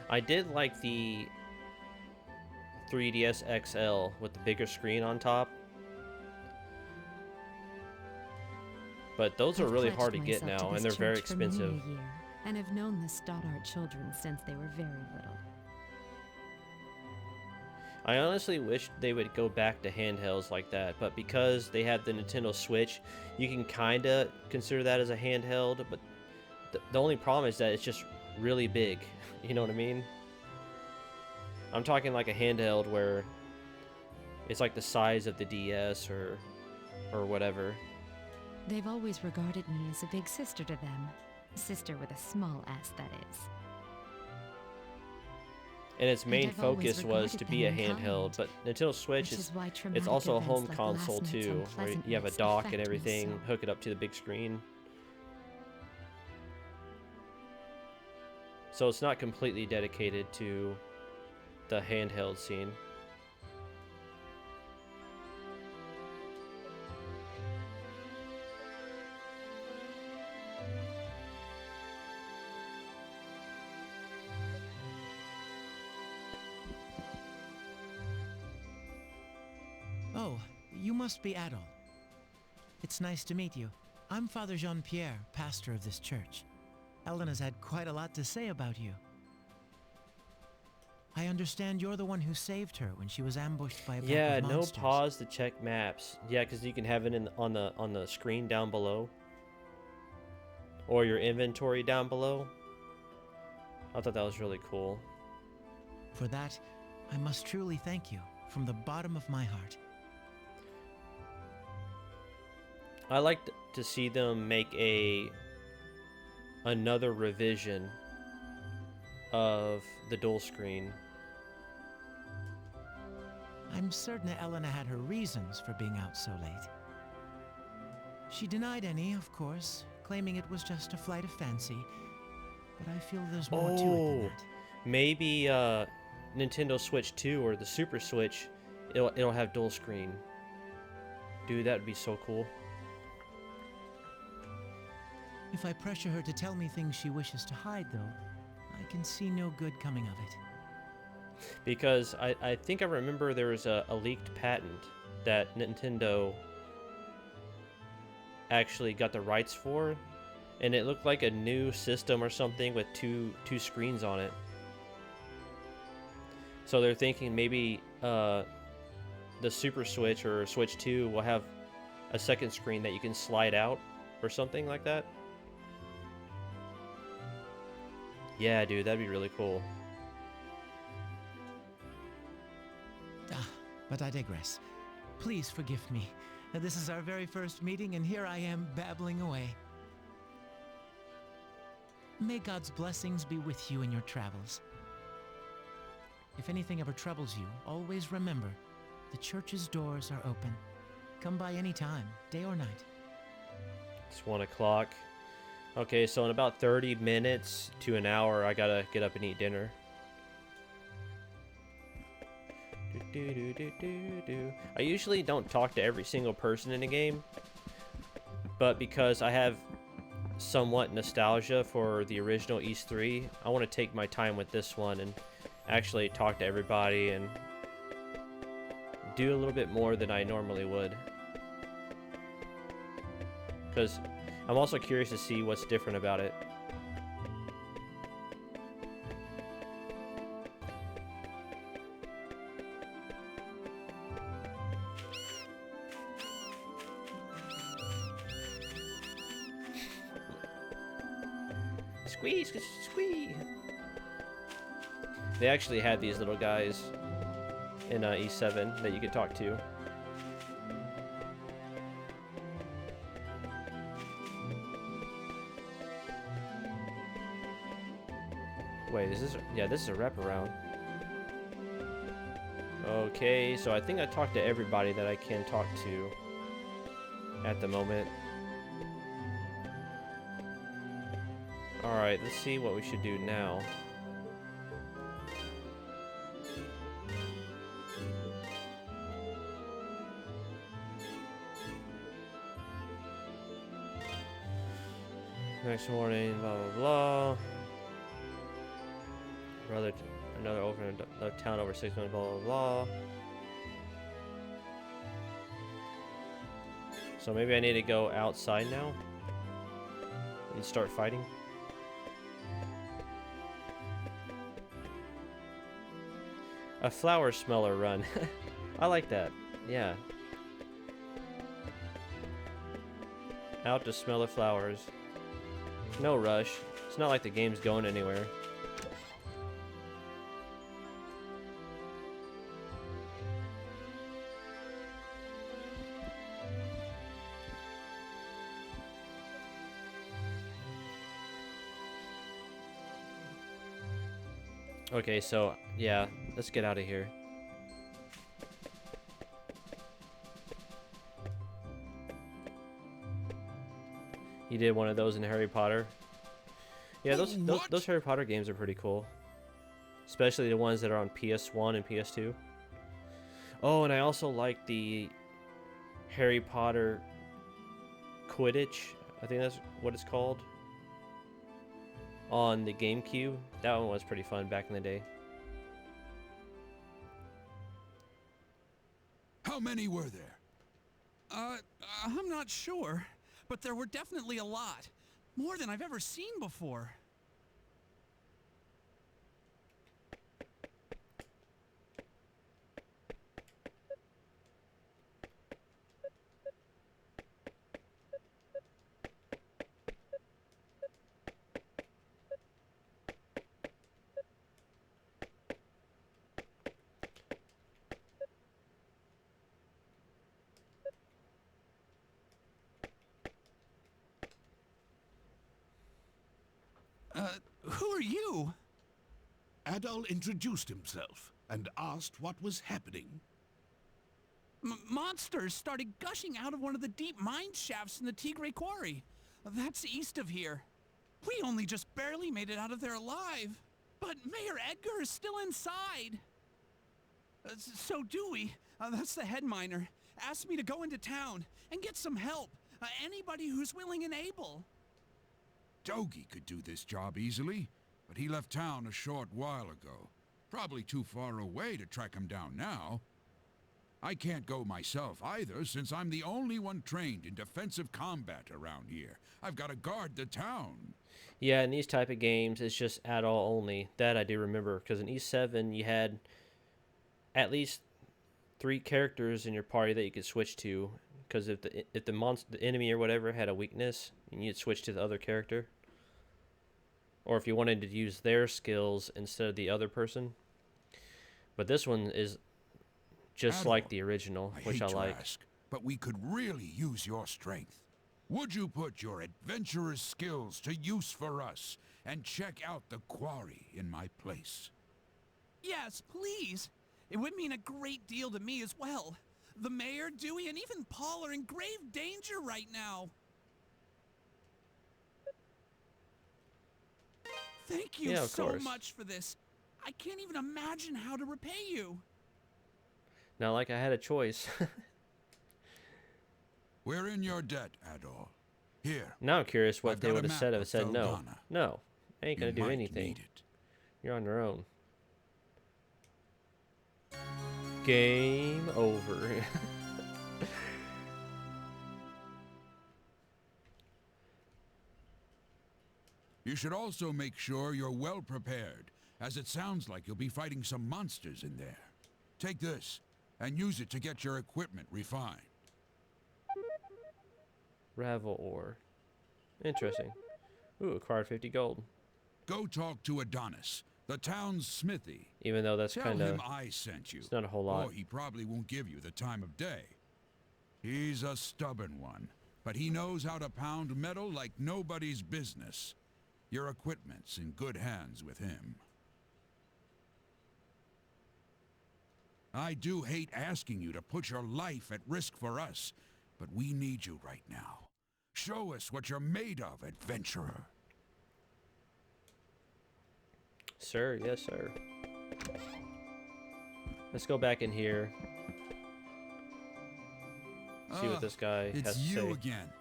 I did like the 3DS XL with the bigger screen on top, but those are I've really pledged hard to get myself to now, and this they're very church for many expensive. a year, and have known the Stoddart children since they were very little. I honestly wish they would go back to handhelds like that, but because they have the Nintendo Switch, you can kinda consider that as a handheld, but the only problem is that it's just really big. You know what I mean? I'm talking like a handheld where it's like the size of the DS or whatever. They've always regarded me as a big sister to them. Sister with a small s, that is. And its main I've always focus was regarded to be a them in handheld, kind, but Nintendo Switch which is is why it's traumatic also a events home like console last night's too, where you have a unpleasantness dock and affect me everything, so. hook it up to the big screen. So it's not completely dedicated to the handheld scene. Oh, you must be Adol. It's nice to meet you. I'm Father Jean-Pierre, pastor of this church. Elena's had quite a lot to say about you. I understand you're the one who saved her when she was ambushed by a pack Yeah, of no monsters. pause to check maps. Yeah, because you can have it on the screen down below, or your inventory down below. I thought that was really cool. For that, I must truly thank you from the bottom of my heart. I like to see them make another revision of the dual screen. I'm certain that Elena had her reasons for being out so late. She denied any, of course, claiming it was just a flight of fancy, but I feel there's more to it than that. Maybe Nintendo Switch 2 or the Super Switch, it'll have dual screen. Dude, that would be so cool. If I pressure her to tell me things she wishes to hide, though, I can see no good coming of it. Because I think I remember there was a leaked patent that Nintendo actually got the rights for, and it looked like a new system or something with two screens on it. So they're thinking maybe the Super Switch or Switch 2 will have a second screen that you can slide out or something like that. Yeah, dude, that'd be really cool. But I digress. Please forgive me. This is our very first meeting, and here I am babbling away. May God's blessings be with you in your travels. If anything ever troubles you, always remember, the church's doors are open. Come by any time, day or night. It's 1 o'clock. Okay, so in about 30 minutes to an hour, I gotta get up and eat dinner. I usually don't talk to every single person in the game, but because I have somewhat nostalgia for the original East 3, I want to take my time with this one and actually talk to everybody and do a little bit more than I normally would. Because I'm also curious to see what's different about it. Squeeze, squeeze. They actually had these little guys in E7 that you could talk to. Wait, is this? Yeah, this is a wraparound. Okay, so I think I talked to everybody that I can talk to at the moment. Alright, let's see what we should do now. Next morning, blah blah blah. Another over in a town over 6 months, blah blah blah. So maybe I need to go outside now and start fighting. A flower smeller run. I like that. Yeah. Out to smell the flowers. No rush. It's not like the game's going anywhere. Okay, so, yeah, let's get out of here. You did one of those in Harry Potter? Yeah, What? those Harry Potter games are pretty cool, especially the ones that are on PS1 and PS2. Oh, and I also like the Harry Potter Quidditch. I think that's what it's called. On the GameCube, that one was pretty fun back in the day. How many were there? I'm not sure, but there were definitely a lot. More than I've ever seen before. Who are you? Adol introduced himself and asked what was happening. Monsters started gushing out of one of the deep mine shafts in the Tigre Quarry. That's east of here. We only just barely made it out of there alive. But Mayor Edgar is still inside. So Dewey, that's the head miner, asked me to go into town and get some help. Anybody who's willing and able. Dogie could do this job easily, but he left town a short while ago. Probably too far away to track him down now. I can't go myself either, since I'm the only one trained in defensive combat around here. I've got to guard the town. Yeah, in these type of games, it's just add-all only. That I do remember, because in E7, you had at least 3 characters in your party that you could switch to. Because if the enemy or whatever had a weakness, you'd switch to the other character. Or if you wanted to use their skills instead of the other person. But this one is just like the original, which I like. Ask, but we could really use your strength. Would you put your adventurer's skills to use for us and check out the quarry in my place? Yes, please. It would mean a great deal to me as well. The mayor, Dewey, and even Paul are in grave danger right now. Thank you so much for this. I can't even imagine how to repay you. Not like I had a choice. We're in your debt, Adol. Here. Now I'm curious what I've they got a would have map said if of it said no. Feldana. No, I ain't gonna You do might anything. need it. You're on your own. Game over. You should also make sure you're well prepared, as it sounds like you'll be fighting some monsters in there. Take this, and use it to get your equipment refined. Ravel ore. Interesting. Ooh, acquired 50 gold. Go talk to Adonis, the town's smithy. Even though that's Tell kind of... him I sent you. It's not a whole lot. Or he probably won't give you the time of day. He's a stubborn one, but he knows how to pound metal like nobody's business. Your equipment's in good hands with him. I do hate asking you to put your life at risk for us, but we need you right now. Show us what you're made of, adventurer. Sir, yes, sir. Let's go back in here. See what this guy has to It's say. you again.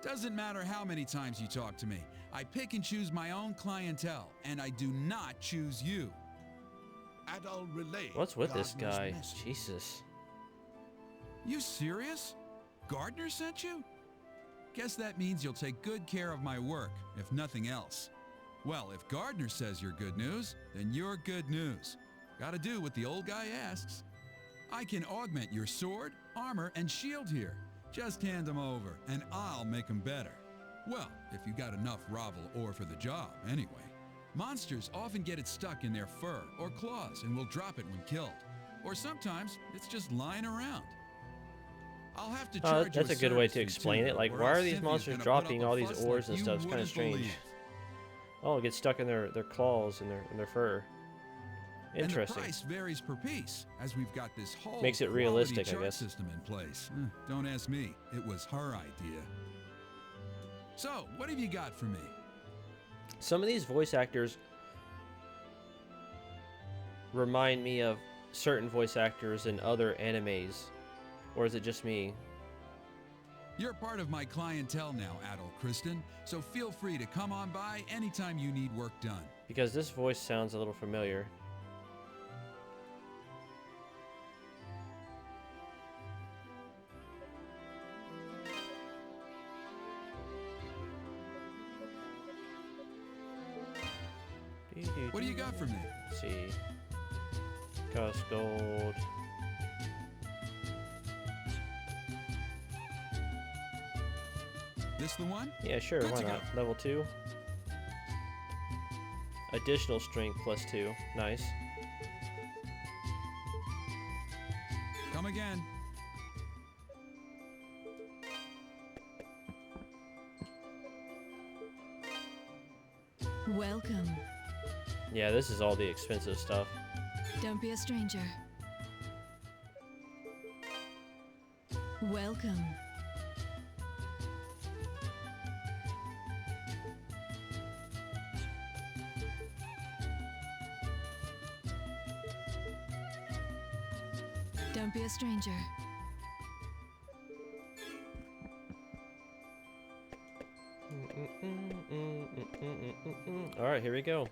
Doesn't matter how many times you talk to me. I pick and choose my own clientele, and I do not choose you. Adol relayed What's with this Gardner's guy? message. Jesus. You serious? Gardner sent you? Guess that means you'll take good care of my work, if nothing else. Well, if Gardner says you're good news, then you're good news. Gotta do what the old guy asks. I can augment your sword, armor, and shield here. Just hand them over, and I'll make them better. Well, if you got enough Ravel ore for the job, anyway. Monsters often get it stuck in their fur or claws and will drop it when killed. Or sometimes it's just lying around. I'll have to charge you That's a good way service to fee, explain too, it. Like, or why else are these Cynthia's monsters gonna dropping put up all a these fuss ores like and you stuff? It's kind of wouldn't strange. believe. Oh, it gets stuck in their claws and their fur. And the Interesting. price varies per piece, as we've got this whole Makes it quality realistic, I chart guess. system in place. Don't ask me. It was her idea. So, what have you got for me? Some of these voice actors remind me of certain voice actors in other animes. Or is it just me? You're part of my clientele now, adult Kristen, so feel free to come on by anytime you need work done. Because this voice sounds a little familiar. What do you got for me? Let's see. Cost gold. This the one? Yeah, sure, Good why to not? Level 2. Additional strength plus 2. Nice. Come again. Welcome. Yeah, this is all the expensive stuff. Don't be a stranger. Welcome. Don't be a stranger. All right, here we go.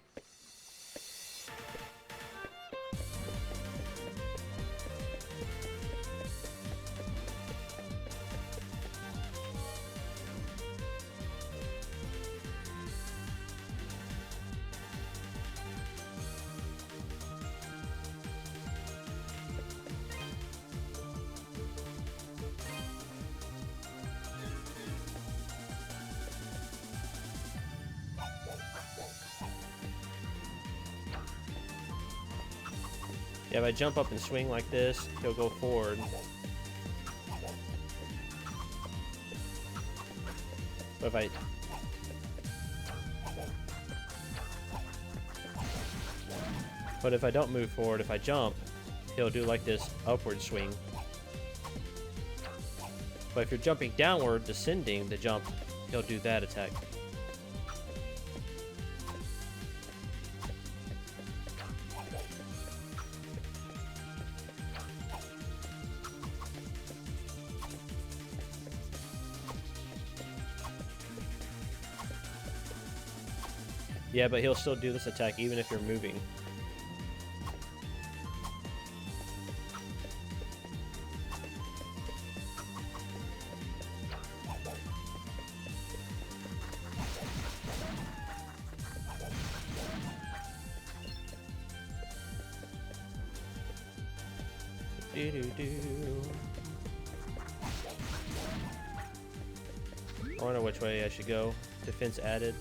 Yeah, if I jump up and swing like this, he'll go forward. But if I don't move forward, if I jump, he'll do like this upward swing. But if you're jumping downward, descending the jump, he'll do that attack. Yeah, but he'll still do this attack even if you're moving. I wonder which way I should go. Defense added.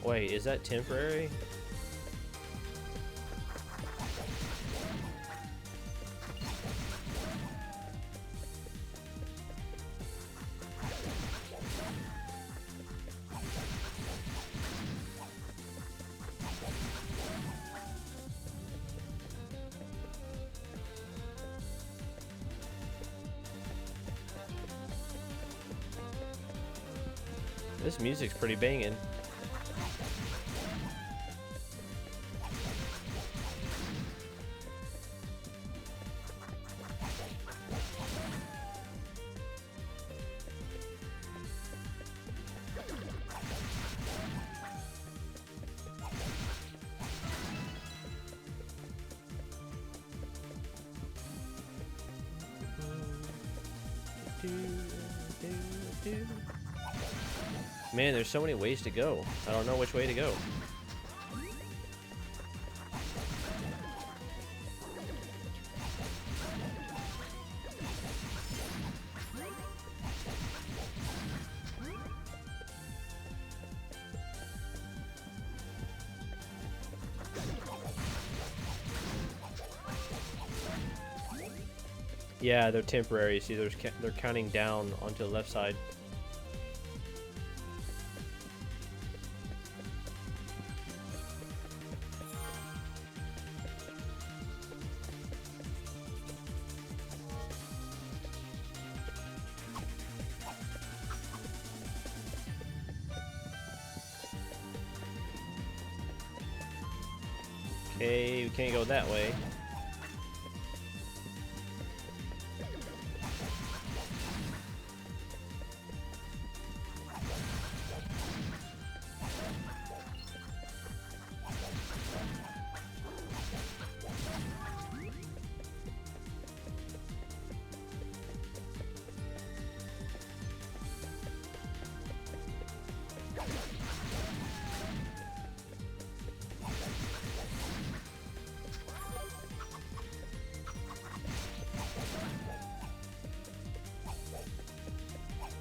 Wait, is that temporary? This music's pretty banging. Man, there's so many ways to go. I don't know which way to go. Yeah, they're temporary. See, they're counting down onto the left side. Okay, we can't go that way.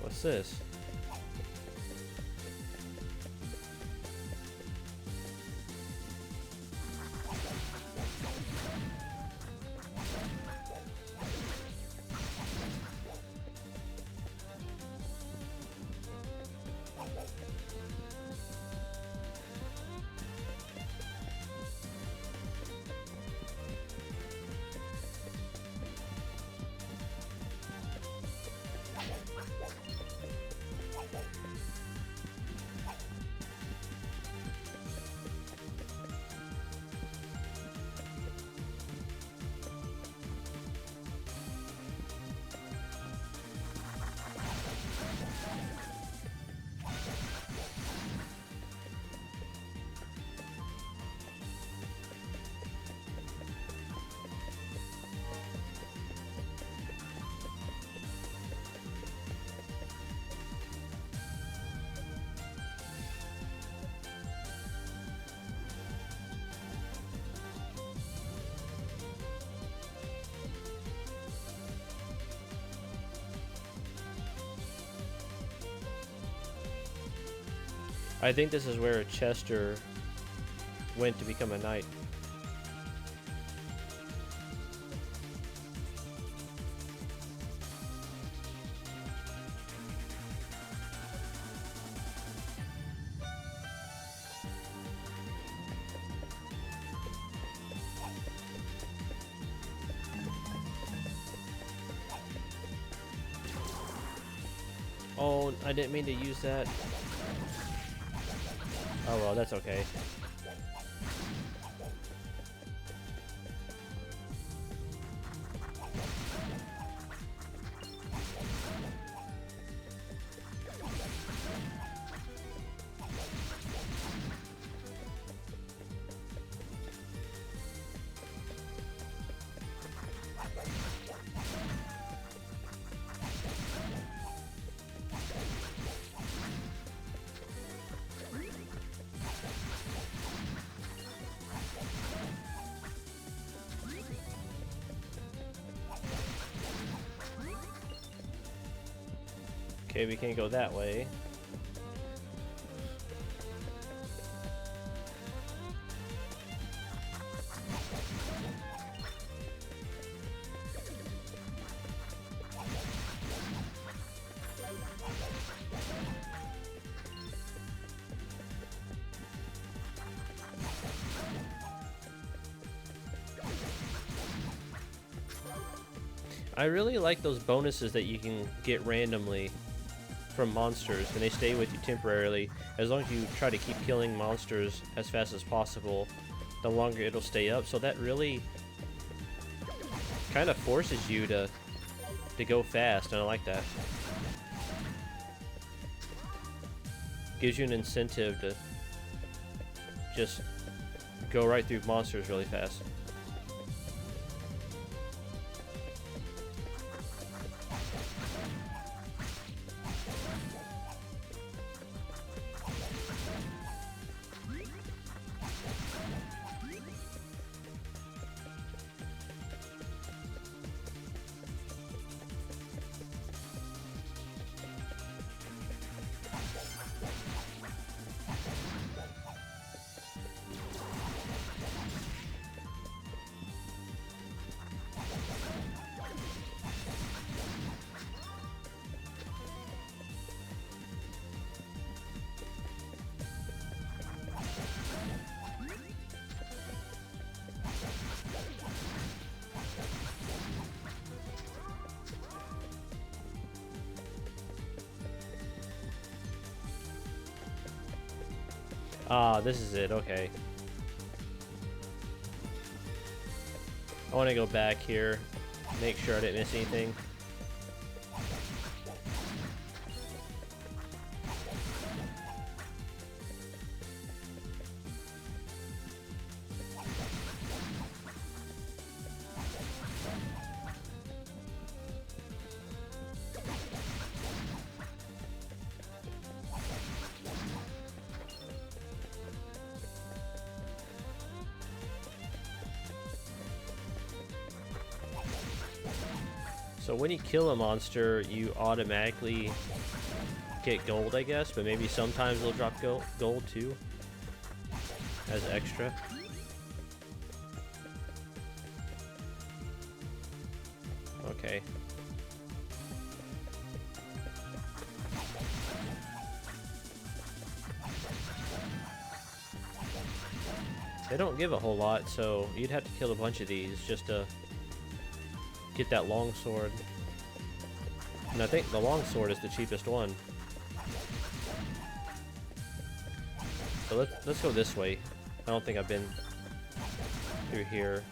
What's this? I think this is where Chester went to become a knight. Oh, I didn't mean to use that. Oh well, that's okay. Okay, we can't go that way. I really like those bonuses that you can get randomly from monsters, and they stay with you temporarily. As long as you try to keep killing monsters as fast as possible, the longer it'll stay up. So that really kind of forces you to go fast, and I like that. Gives you an incentive to just go right through monsters really fast. Ah, this is it, okay. I want to go back here, make sure I didn't miss anything. So when you kill a monster, you automatically get gold, I guess, but maybe sometimes they'll drop gold too, as extra. Okay. They don't give a whole lot, so you'd have to kill a bunch of these just to get that long sword. And I think the long sword is the cheapest one. So let's go this way. I don't think I've been through here.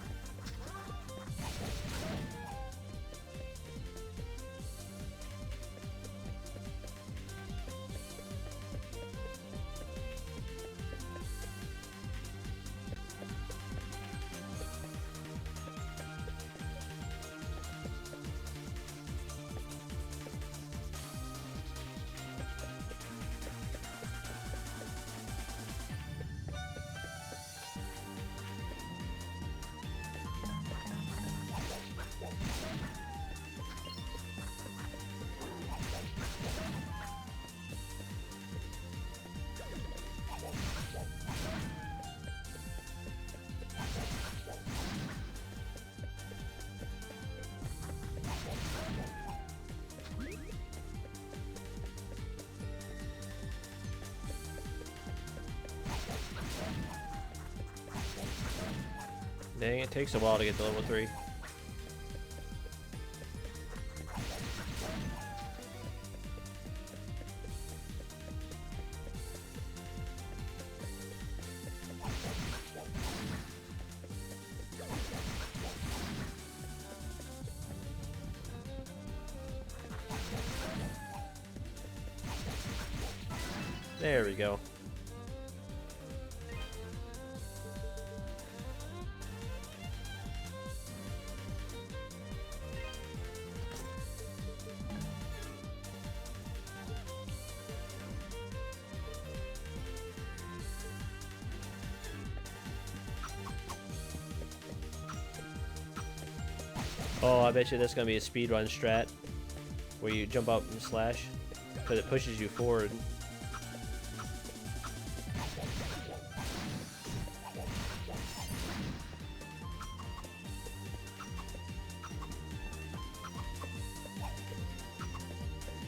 Dang, it takes a while to get to level 3. There we go. Oh, I bet you that's gonna be a speedrun strat where you jump up and slash because it pushes you forward.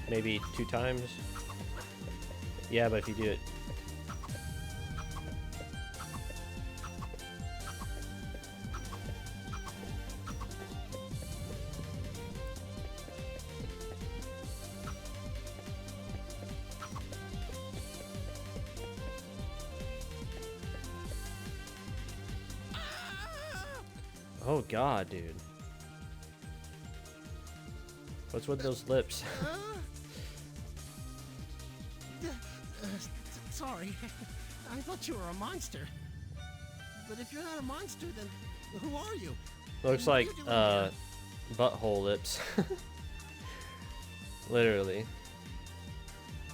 Maybe 2 times. Yeah, but if you do it. Oh god, dude. What's with those lips? Sorry, I thought you were a monster. But if you're not a monster, then who are you? Looks like butthole lips. Literally.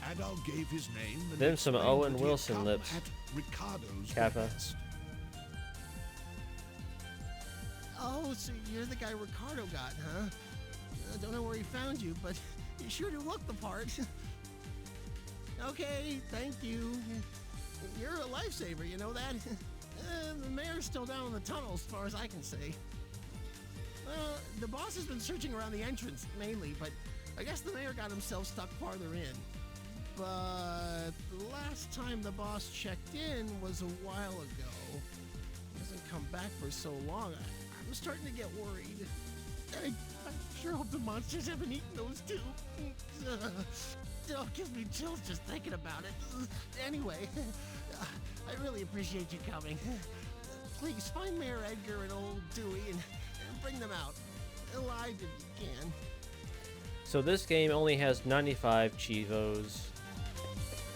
Adal gave his name and Them some explained Owen that he had Wilson come lips. at Ricardo's Kappa. behest. Oh, so you're the guy Ricardo got, huh? I don't know where he found you, but you sure do look the part. Okay, thank you. You're a lifesaver, you know that? The mayor's still down in the tunnel as far as I can see. The boss has been searching around the entrance, mainly, but I guess the mayor got himself stuck farther in. But the last time the boss checked in was a while ago. He hasn't come back for so long. I'm starting to get worried. I sure hope the monsters haven't eaten those two. Still gives me chills just thinking about it. Anyway, I really appreciate you coming. Please find Mayor Edgar and old Dewey and bring them out. Alive if you can. So this game only has 95 Chivos,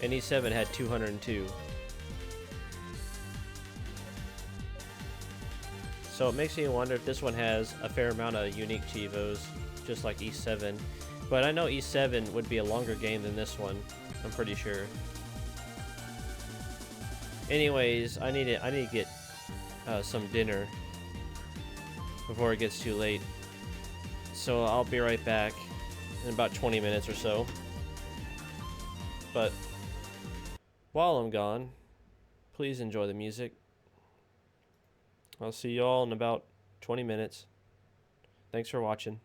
and E7 had 202. So it makes me wonder if this one has a fair amount of unique Chivos, just like E7. But I know E7 would be a longer game than this one, I'm pretty sure. Anyways, I need to get some dinner before it gets too late. So I'll be right back in about 20 minutes or so. But while I'm gone, please enjoy the music. I'll see you all in about 20 minutes. Thanks for watching.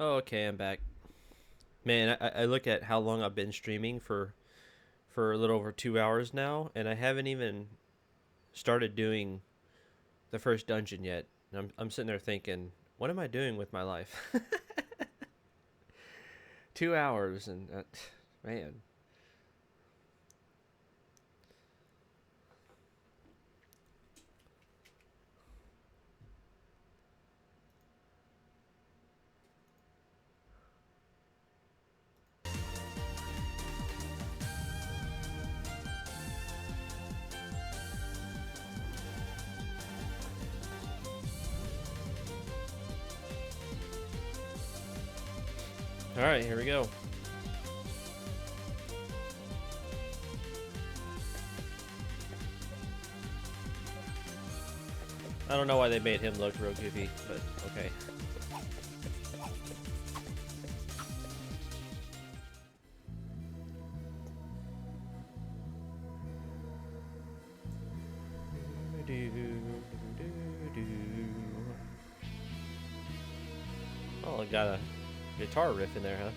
Oh, okay, I'm back. Man, I look at how long I've been streaming for a little over 2 hours now, and I haven't even started doing the first dungeon yet. And I'm sitting there thinking, what am I doing with my life? 2 hours and man. All right, here we go. I don't know why they made him look real goofy, but okay. Oh, I got a guitar riff in there, huh?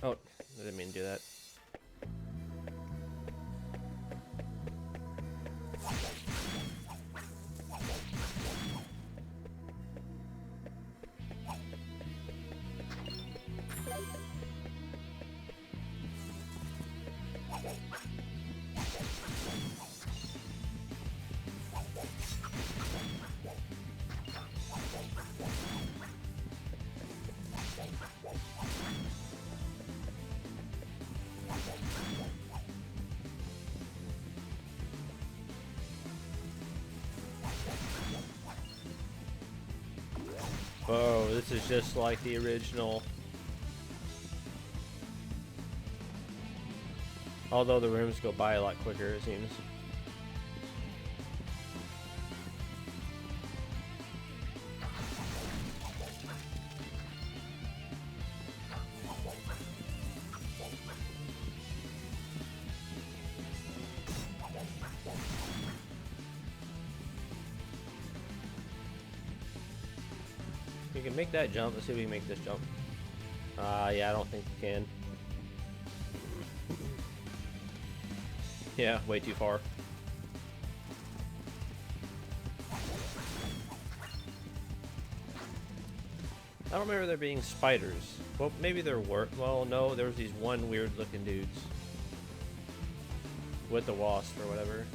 Oh, I didn't mean to do that. Oh, this is just like the original. Although the rooms go by a lot quicker, it seems. You can make that jump. Let's see if we can make this jump. Yeah, I don't think you can. Yeah, way too far. I don't remember there being spiders. Well, maybe there were. Well, no, there was these one weird looking dudes. with the wasp or whatever.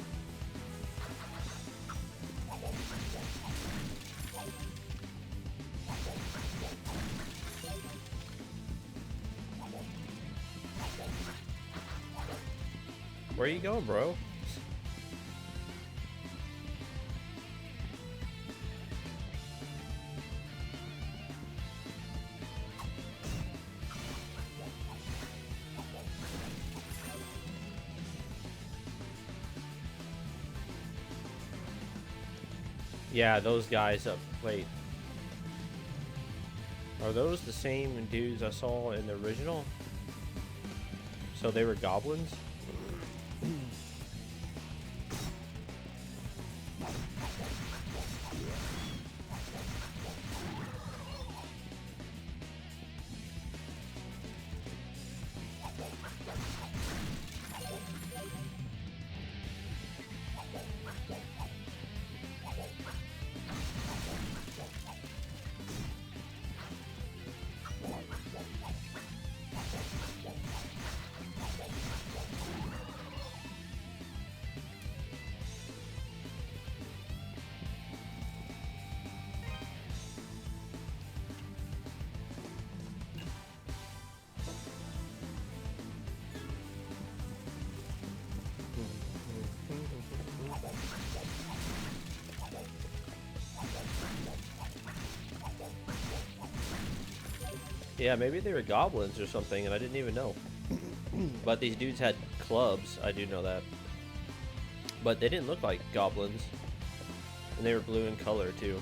Where are you going, bro? Yeah, those guys up. Wait. Are those the same dudes I saw in the original? So they were goblins? Yeah, maybe they were goblins or something, and I didn't even know. But these dudes had clubs, I do know that. But they didn't look like goblins. And they were blue in color, too.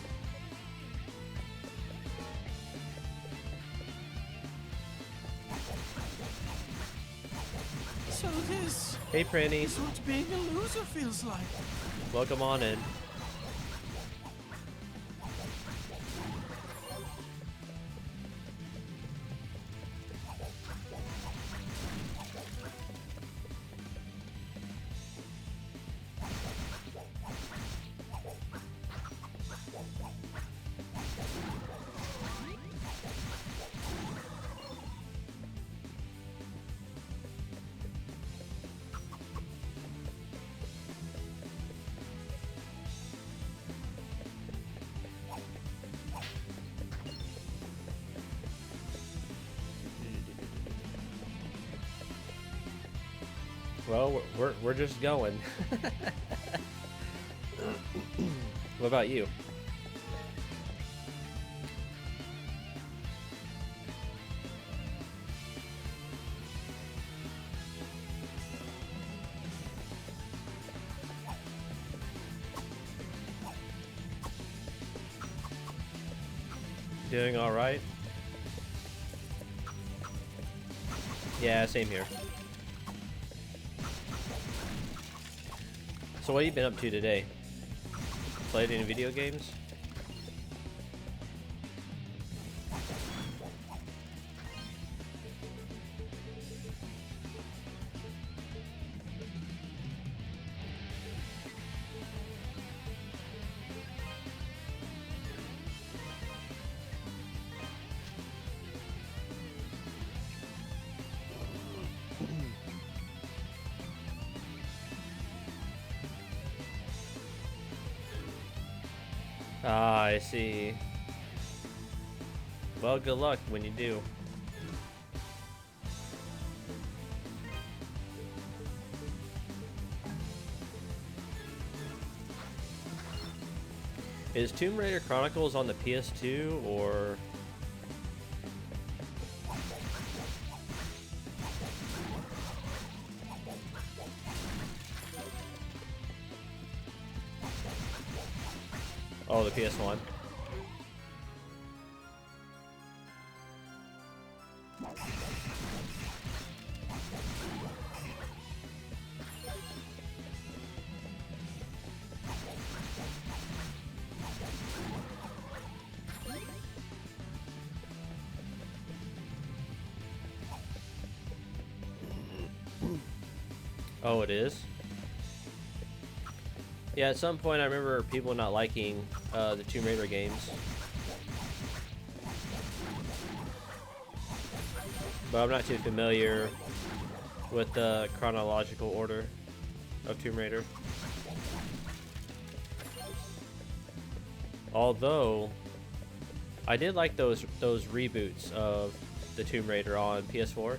So this Hey, Pranny. is what being a loser feels like. Welcome on in. Well, we're just going. What about you? Doing all right? Yeah, same here. So what have you been up to today? Played any video games? Ah, I see. Well, good luck when you do. Is Tomb Raider Chronicles on the PS2 or... Oh, the PS1. Oh, it is? Yeah, at some point I remember people not liking the Tomb Raider games. But I'm not too familiar with the chronological order. of Tomb Raider. Although, I did like those reboots of the Tomb Raider on PS4.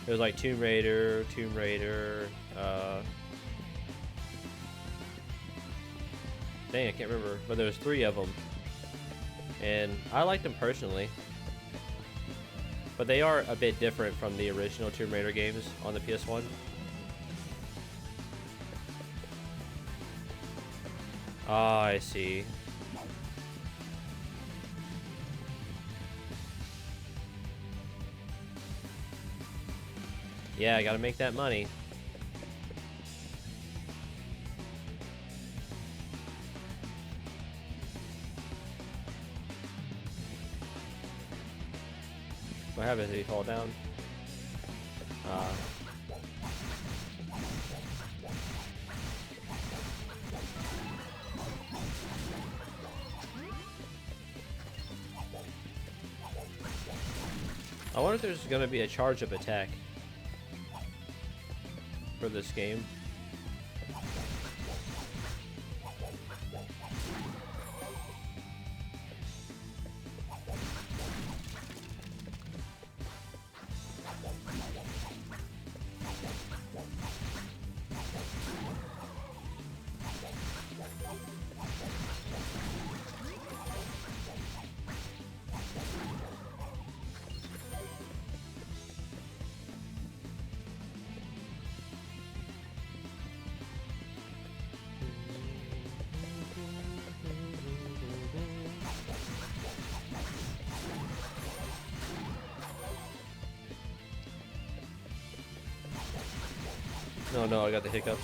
It was like Tomb Raider, dang, I can't remember, but there was 3 of them. And I liked them personally. But they are a bit different from the original Tomb Raider games on the PS1. Ah, I see. Yeah, I gotta make that money. What happens if you fall down? I wonder if there's gonna be a charge-up attack for this game. No, no, I got the hiccups.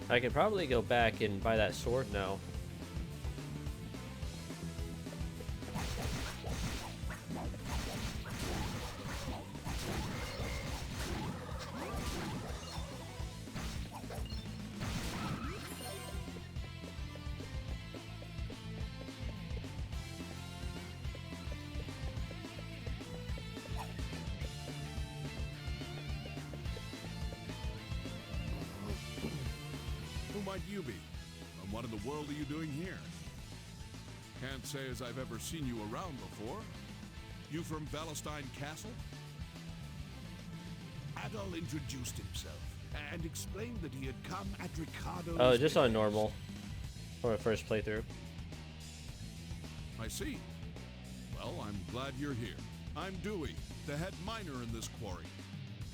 I could probably go back and buy that sword now. Who might you be? And what in the world are you doing here? Can't say as I've ever seen you around before. You from Valestein Castle? Adol introduced himself and explained that he had come at Ricardo's... Oh, just on normal for my first playthrough. I see. Well, I'm glad you're here. I'm Dewey, the head miner in this quarry.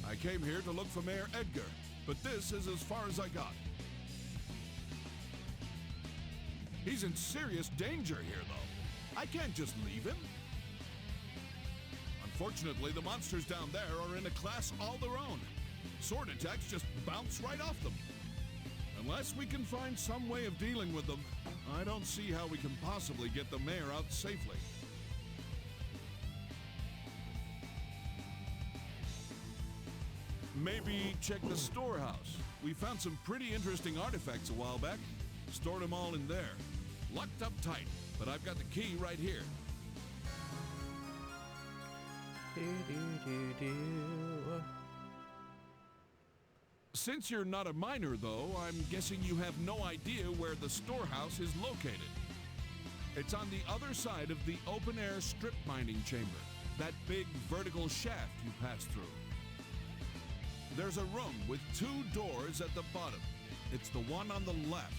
I came here to look for Mayor Edgar, but this is as far as I got. He's in serious danger here, though. I can't just leave him. Unfortunately, the monsters down there are in a class all their own. Sword attacks just bounce right off them. Unless we can find some way of dealing with them, I don't see how we can possibly get the mayor out safely. Maybe check the storehouse. We found some pretty interesting artifacts a while back. Stored them all in there. Locked up tight, but I've got the key right here. Since you're not a miner, though, I'm guessing you have no idea where the storehouse is located. It's on the other side of the open-air strip mining chamber, that big vertical shaft you pass through. There's a room with 2 doors at the bottom. It's the one on the left.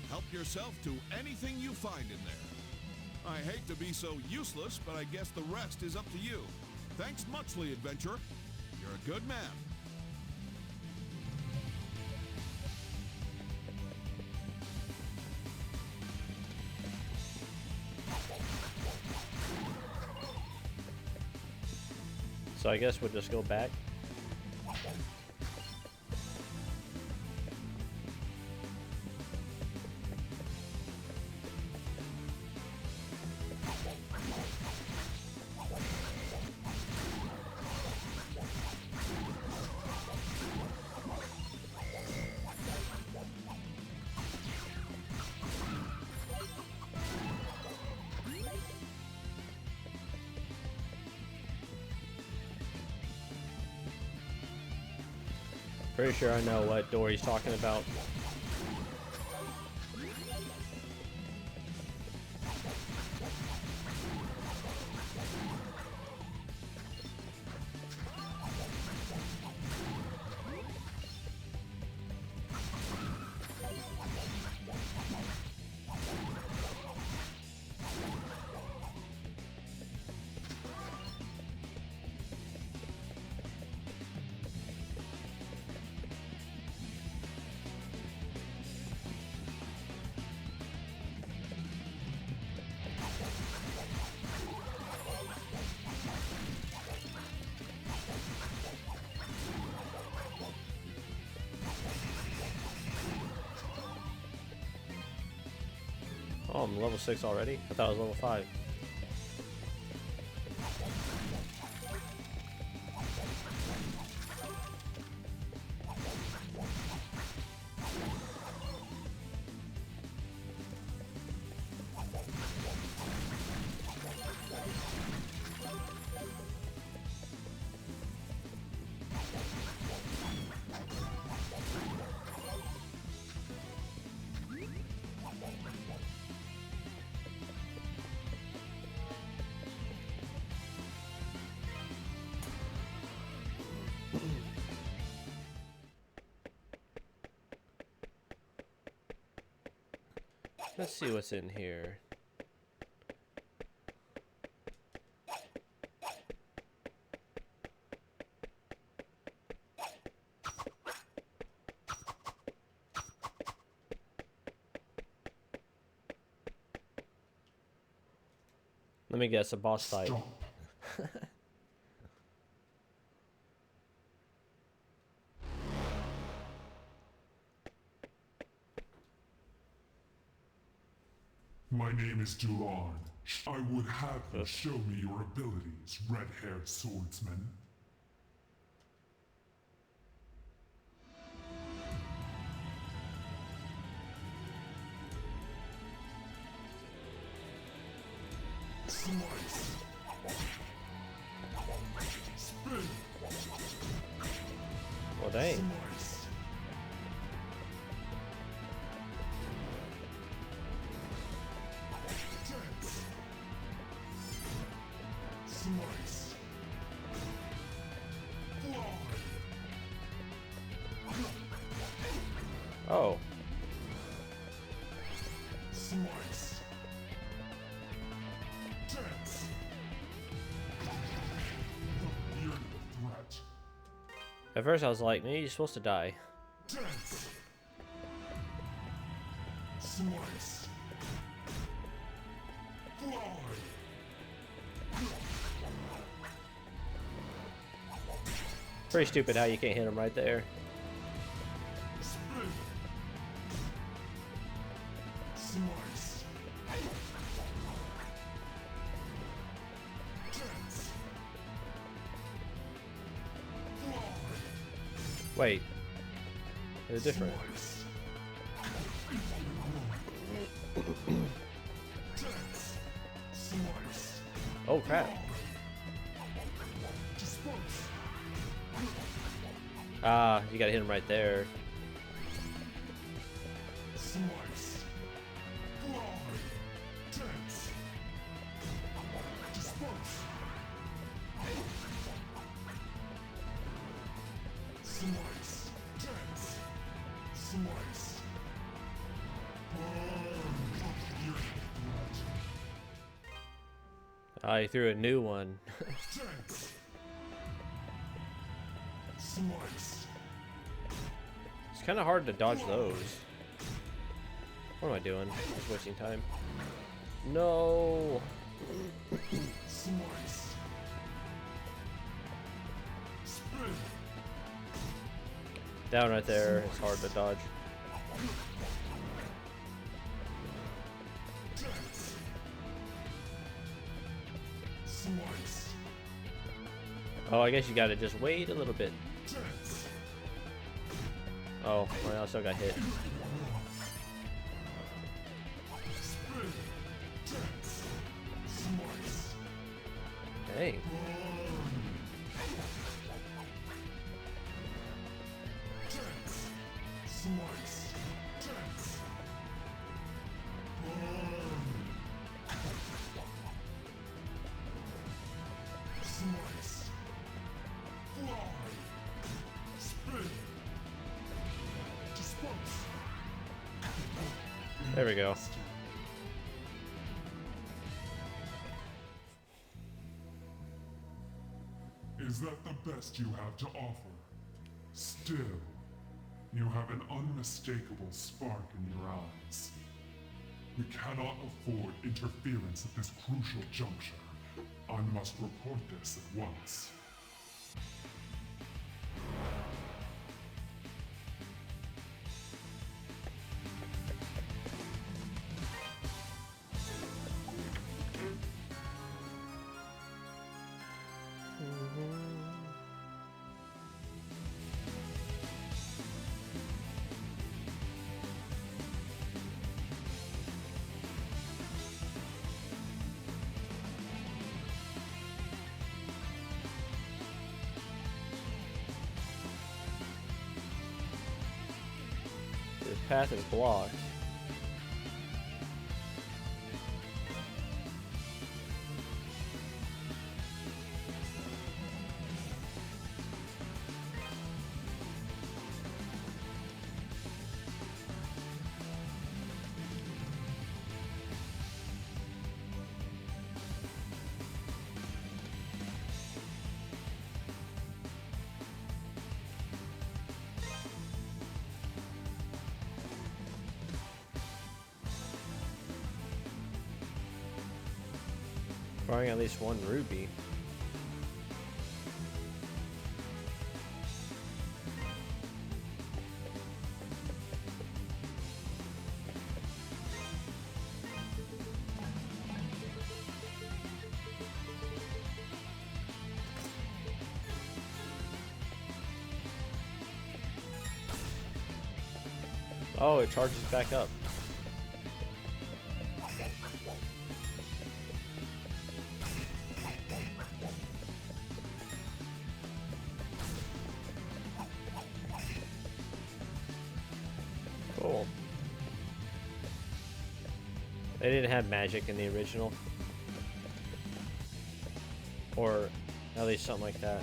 Help yourself to anything you find in there. I hate to be so useless, but I guess the rest is up to you. Thanks muchly, adventurer. You're a good man. So I guess we'll just go back. Pretty sure I know what door he's talking about. Oh, I'm level 6 already? I thought I was level 5. Let's see what's in here. Let me guess, a boss fight. My name is Dulan. I would have you show me your abilities, red-haired swordsman. Slice. Spin. Well, dang. Slice. Dance. Slice. Fly. Oh. Slice. Dance. You're no threat. At first I was like, maybe you're supposed to die. Dance. Slice. Fly. Pretty stupid how you can't hit him right there. Spin. Slice. Dance. Fly. Wait. They're different. Slice. Dance. Slice. Oh crap. Disperse. Ah, you gotta hit him right there. Slice. Fly. Dance. Disperse. Slice. Dance. Slice. Burn. You're no threat. Ah, he threw a new one. Dance. Slice. It's kind of hard to dodge those. What am I doing? Just wasting time. No. Slice. Spin. Down right there. It's hard to dodge. Dance. Slice. Oh, I guess you gotta just wait a little bit. Dance. Oh, well, I still got hit. Spin. Dance. Slice. Dang. Burn. There we go. Is that the best you have to offer? Still, you have an unmistakable spark in your eyes. We cannot afford interference at this crucial juncture. I must report this at once. This path is blocked. Requiring at least one ruby. Oh, it charges back up. Cool. They didn't have magic in the original. Or at least something like that.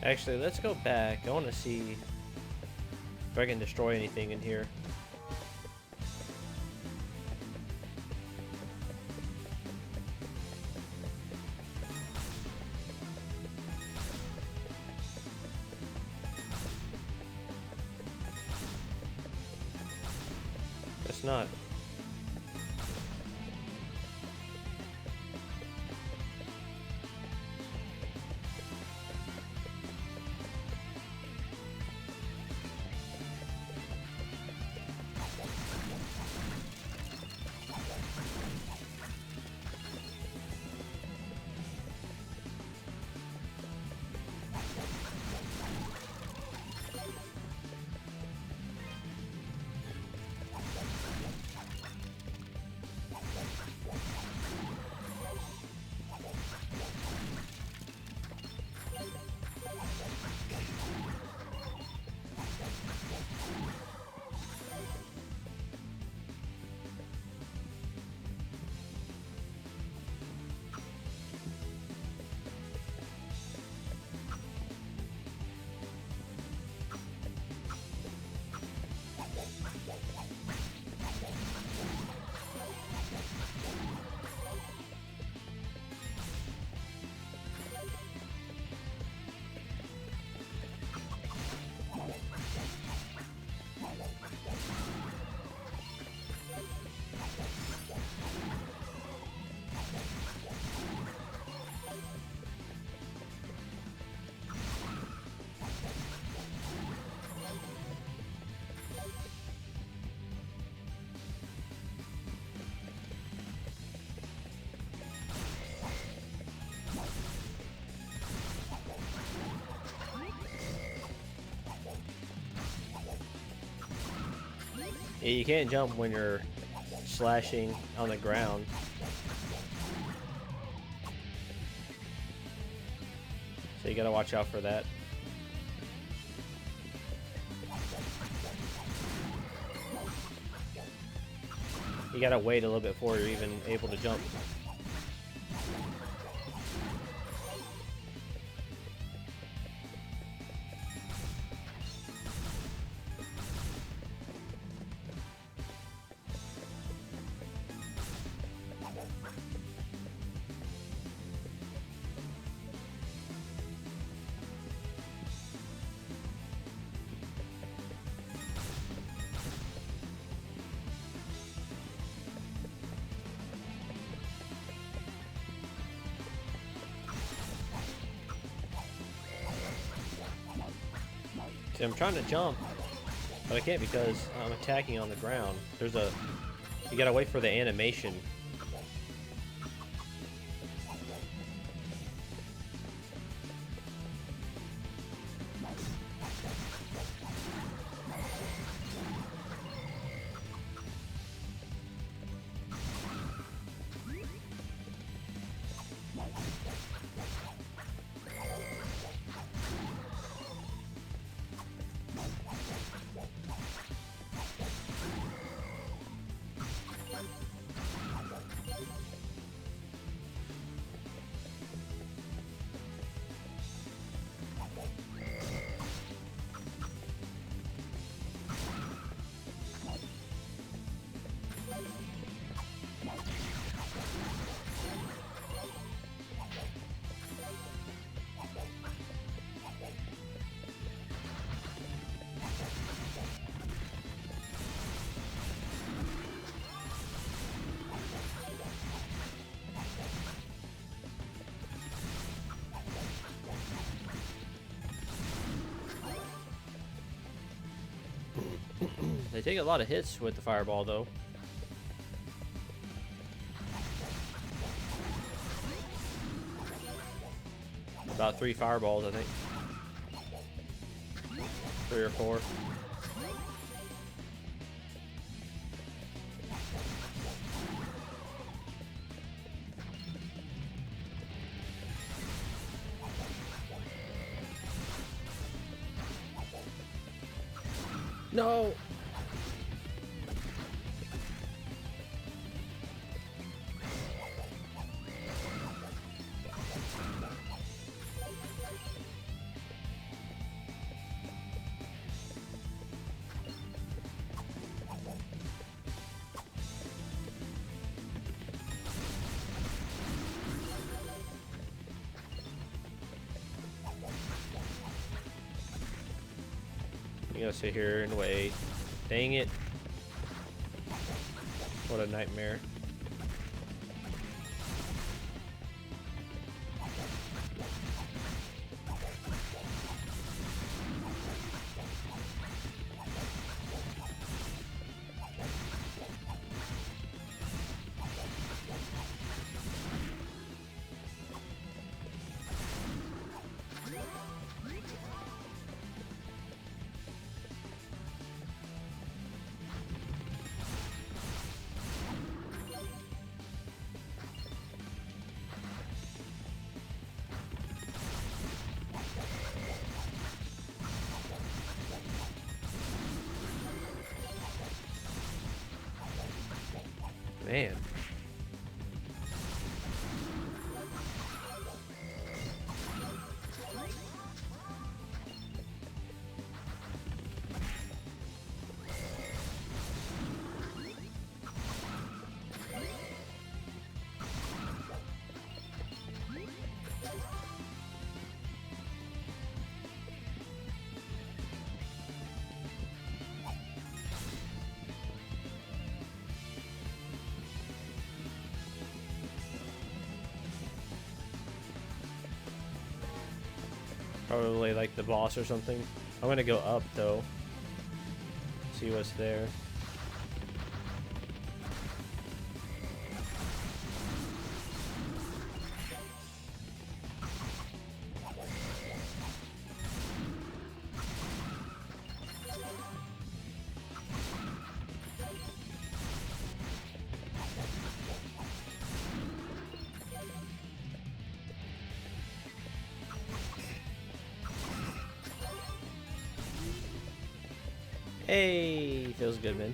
Actually, let's go back. I want to see if I can destroy anything in here. It's not. Yeah, you can't jump when you're slashing on the ground. So you gotta watch out for that. You gotta wait a little bit before you're even able to jump. See, I'm trying to jump, but I can't because I'm attacking on the ground. You gotta wait for the animation. They take a lot of hits with the fireball, though. About 3 fireballs, I think. 3 or 4. No! You gotta sit here and wait. Dang it. What a nightmare. Man. Probably like the boss or something. I'm gonna go up though. See what's there. Hey, feels good, man.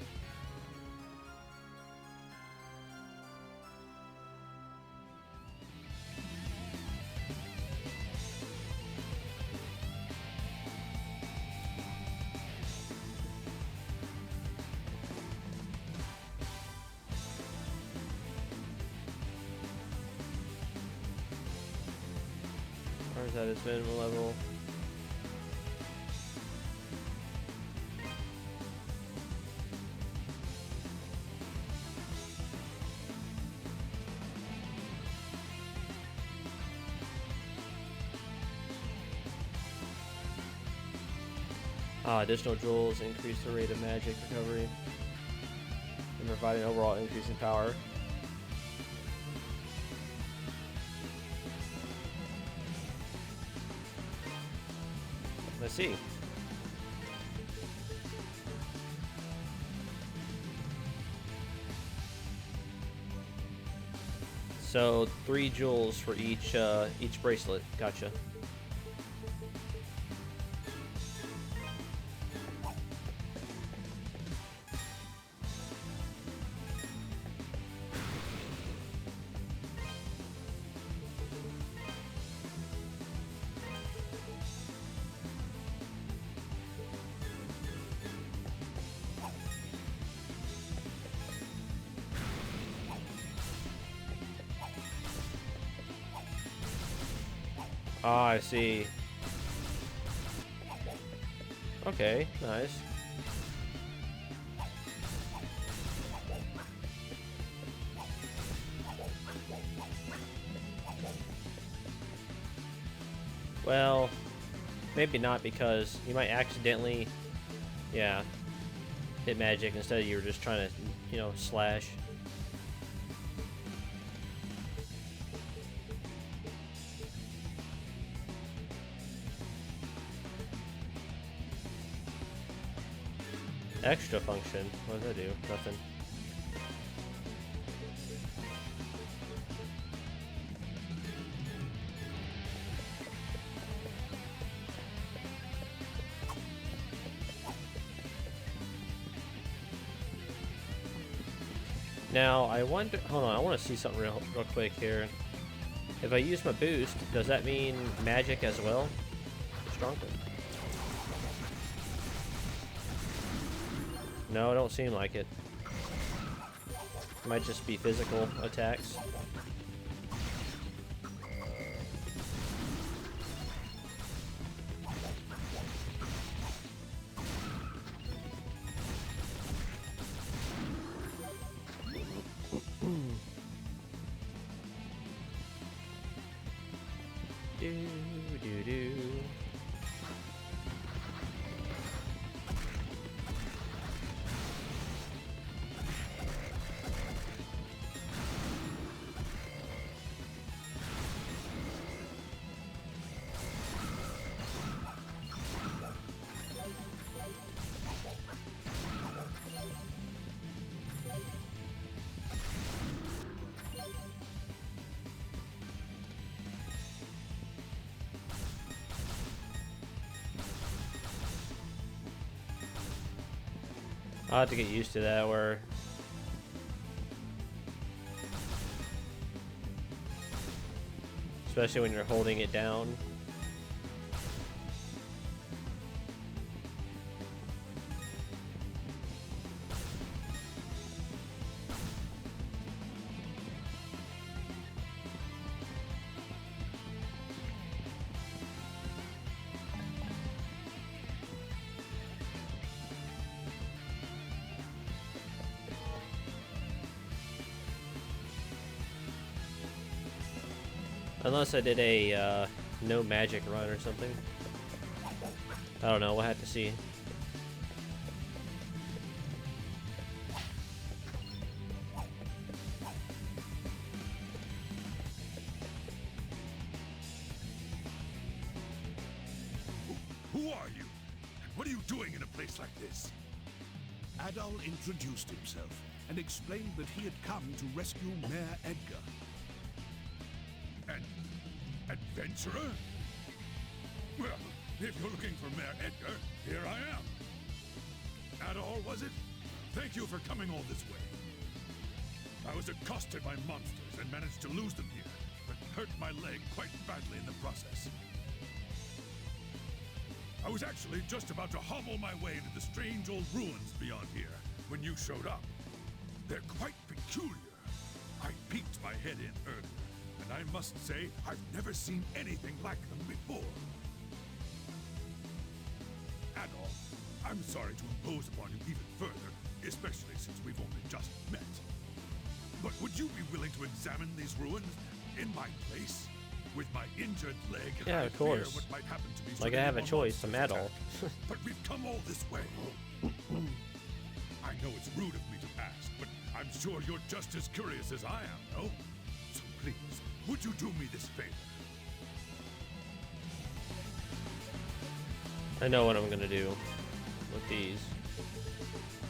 Or is that its minimum level? Additional jewels increase the rate of magic recovery and provide an overall increase in power. Let's see. So 3 jewels for each bracelet. Gotcha. Ah, I see. Okay, nice. Well, maybe not, because you might accidentally, yeah, hit magic instead of you were just trying to, you know, slash. Extra function. What does that do? Nothing. Now, I wonder... Hold on, I want to see something real quick here. If I use my boost, does that mean magic as well? Stronger. No, it don't seem like it. Might just be physical attacks. Do. I'll have to get used to that, where especially when you're holding it down. Unless I did a no magic run or something. I don't know, we'll have to see. Who are you? And what are you doing in a place like this? Adol introduced himself and explained that he had come to rescue Mayor Edgar. An adventurer? Well, if you're looking for Mayor Edgar, here I am. At all, was it? Thank you for coming all this way. I was accosted by monsters and managed to lose them here, but hurt my leg quite badly in the process. I was actually just about to hobble my way into the strange old ruins beyond here when you showed up. They're quite peculiar. I peeked my head in earlier, and I must say I've never seen anything like them before. Adol, I'm sorry to impose upon you even further, especially since we've only just met. But would you be willing to examine these ruins in my place? With my injured leg, Yeah, of course. What might happen to me Like I have a choice. I'm adult. but we've come all this way. I know it's rude of me to ask, but I'm sure you're just as curious as I am, no? So please, would you do me this favor? I know what I'm gonna do with these.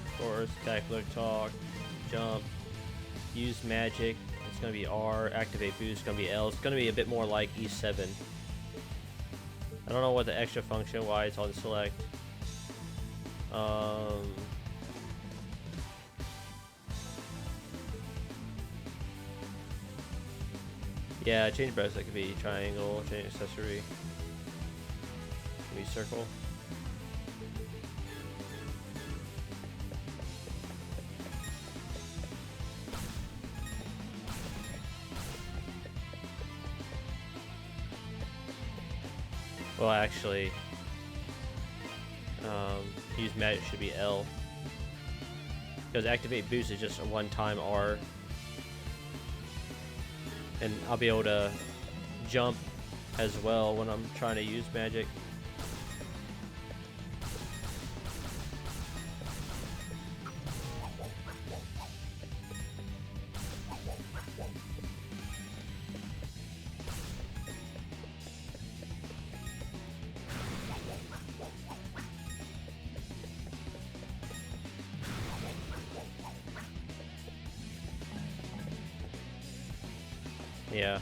Of course, attack, look, talk, jump, use magic. It's gonna be R, activate boost, it's gonna be L. It's gonna be a bit more like E7. I don't know what the extra function, why it's on select. Yeah, change bracelet could be triangle, change accessory. Could be circle. Well, actually, use magic should be L. Because activate boost is just a one-time R. And I'll be able to jump as well when I'm trying to use magic. Yeah.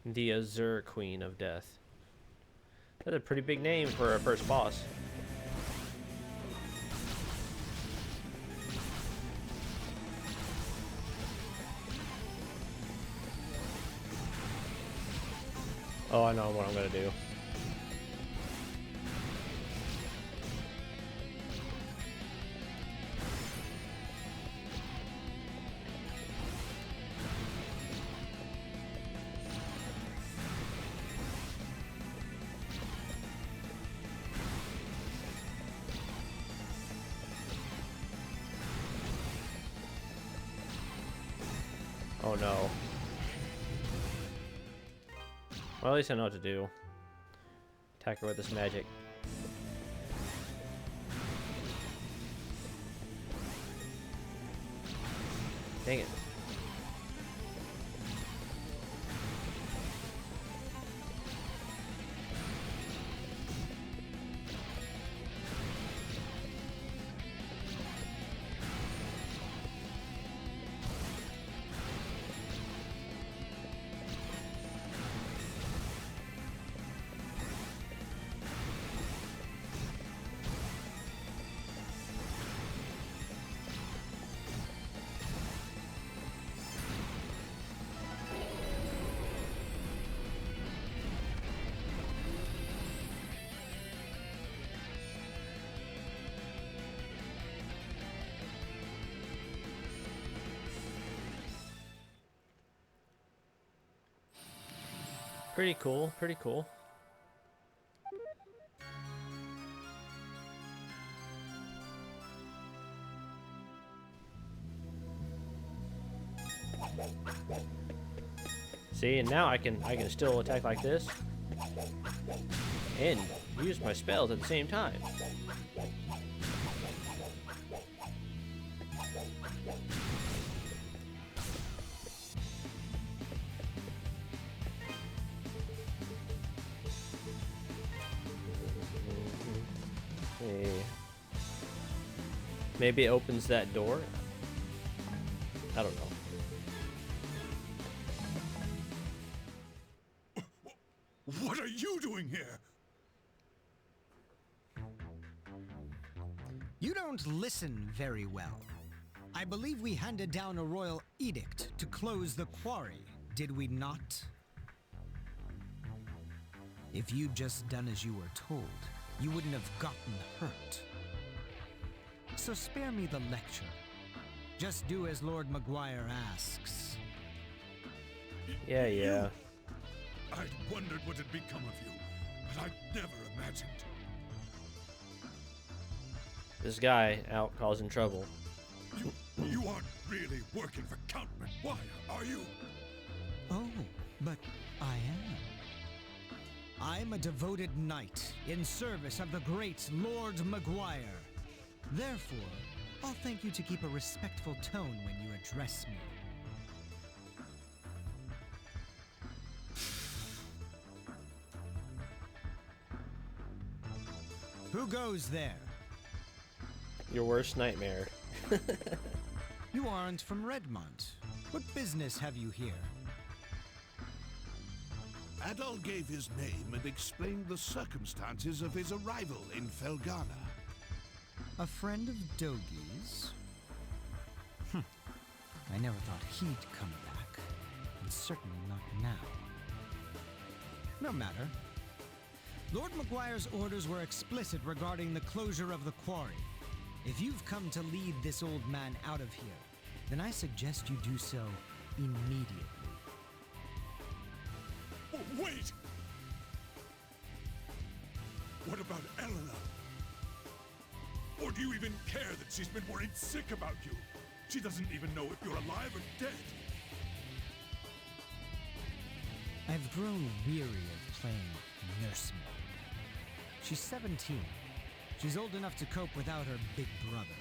The Azure Queen of Death. That's a pretty big name for a first boss. Oh, I know what I'm gonna do. Oh no. Well, at least I know what to do. Attack her with this magic. Dang it. Pretty cool, pretty cool. See, and now I can still attack like this and use my spells at the same time. Maybe it opens that door? I don't know. What are you doing here? You don't listen very well. I believe we handed down a royal edict to close the quarry, did we not? If you'd just done as you were told, you wouldn't have gotten hurt. So spare me the lecture. Just do as Lord Maguire asks. Yeah. I'd wondered what had become of you, but I'd never imagined. This guy out causing trouble. You aren't really working for Count Maguire, are you? Oh, but I am. I'm a devoted knight in service of the great Lord Maguire. Therefore, I'll thank you to keep a respectful tone when you address me. Who goes there? Your worst nightmare. You aren't from Redmont. What business have you here? Adol gave his name and explained the circumstances of his arrival in Felgana. A friend of Dogi's? I never thought he'd come back, and certainly not now. No matter. Lord Maguire's orders were explicit regarding the closure of the quarry. If you've come to lead this old man out of here, then I suggest you do so immediately. Oh, wait! What about Eleanor? Or do you even care that she's been worried sick about you? She doesn't even know if you're alive or dead. I've grown weary of playing nursemaid. She's 17. She's old enough to cope without her big brother.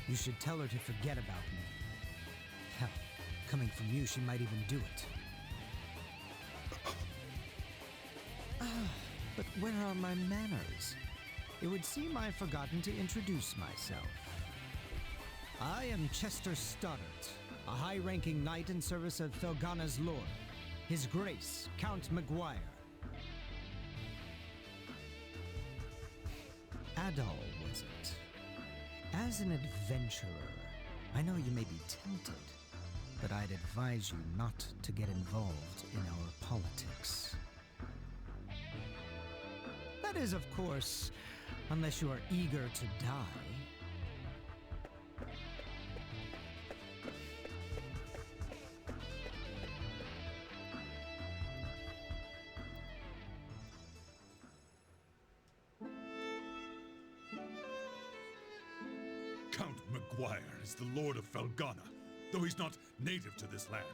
You should tell her to forget about me. Hell, coming from you, she might even do it. But where are my manners? It would seem I've forgotten to introduce myself. I am Chester Stoddart, a high-ranking knight in service of Felgana's lord, His Grace, Count Maguire. Adol, was it? As an adventurer, I know you may be tempted, but I'd advise you not to get involved in our politics. That is, of course, unless you are eager to die. Count Maguire is the Lord of Felgana, though he's not native to this land.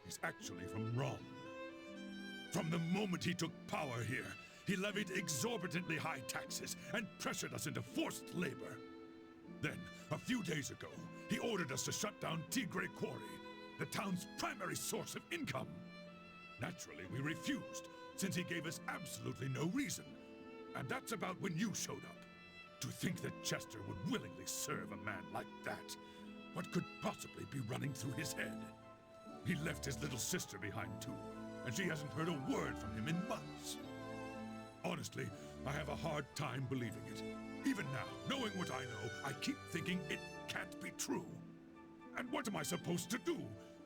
He's actually from Rome. From the moment he took power here, he levied exorbitantly high taxes and pressured us into forced labor. Then, a few days ago, he ordered us to shut down Tigre Quarry, the town's primary source of income. Naturally, we refused, since he gave us absolutely no reason. And that's about when you showed up. To think that Chester would willingly serve a man like that. What could possibly be running through his head? He left his little sister behind too, and she hasn't heard a word from him in months. Honestly, I have a hard time believing it. Even now, knowing what I know, I keep thinking it can't be true. And what am I supposed to do?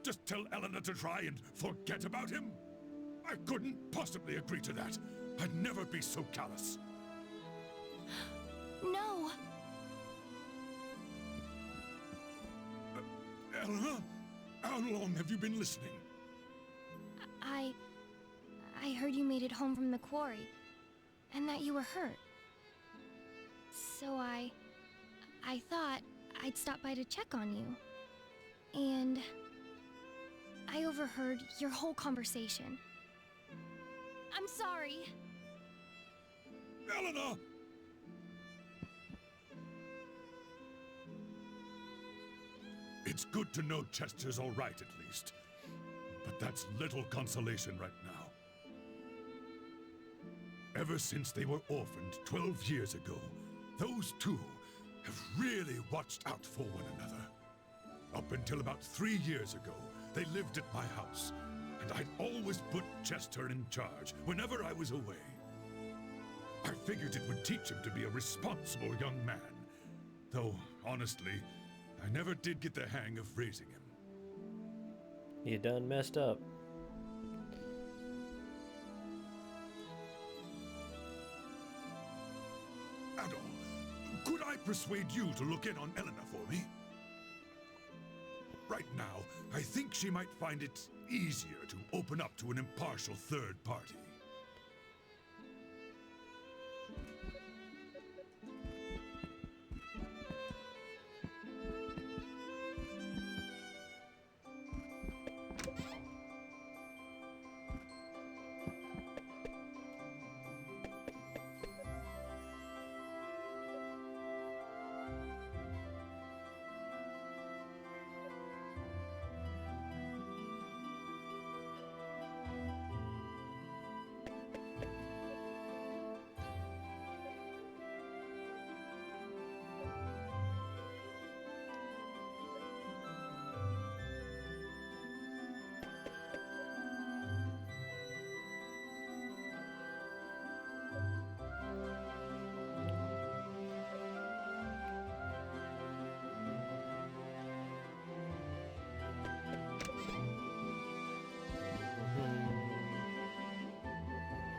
Just tell Eleanor to try and forget about him? I couldn't possibly agree to that. I'd never be so callous. No! Eleanor? How long have you been listening? I heard you made it home from the quarry, and that you were hurt. So I thought I'd stop by to check on you. And I overheard your whole conversation. I'm sorry. Eleanor! It's good to know Chester's all right, at least. But that's little consolation right now. Ever since they were orphaned 12 years ago, those two have really watched out for one another. Up until about 3 years ago, they lived at my house, and I'd always put Chester in charge whenever I was away. I figured it would teach him to be a responsible young man, though, honestly, I never did get the hang of raising him. You done messed up. Adol, could I persuade you to look in on Elena for me? Right now, I think she might find it easier to open up to an impartial third party.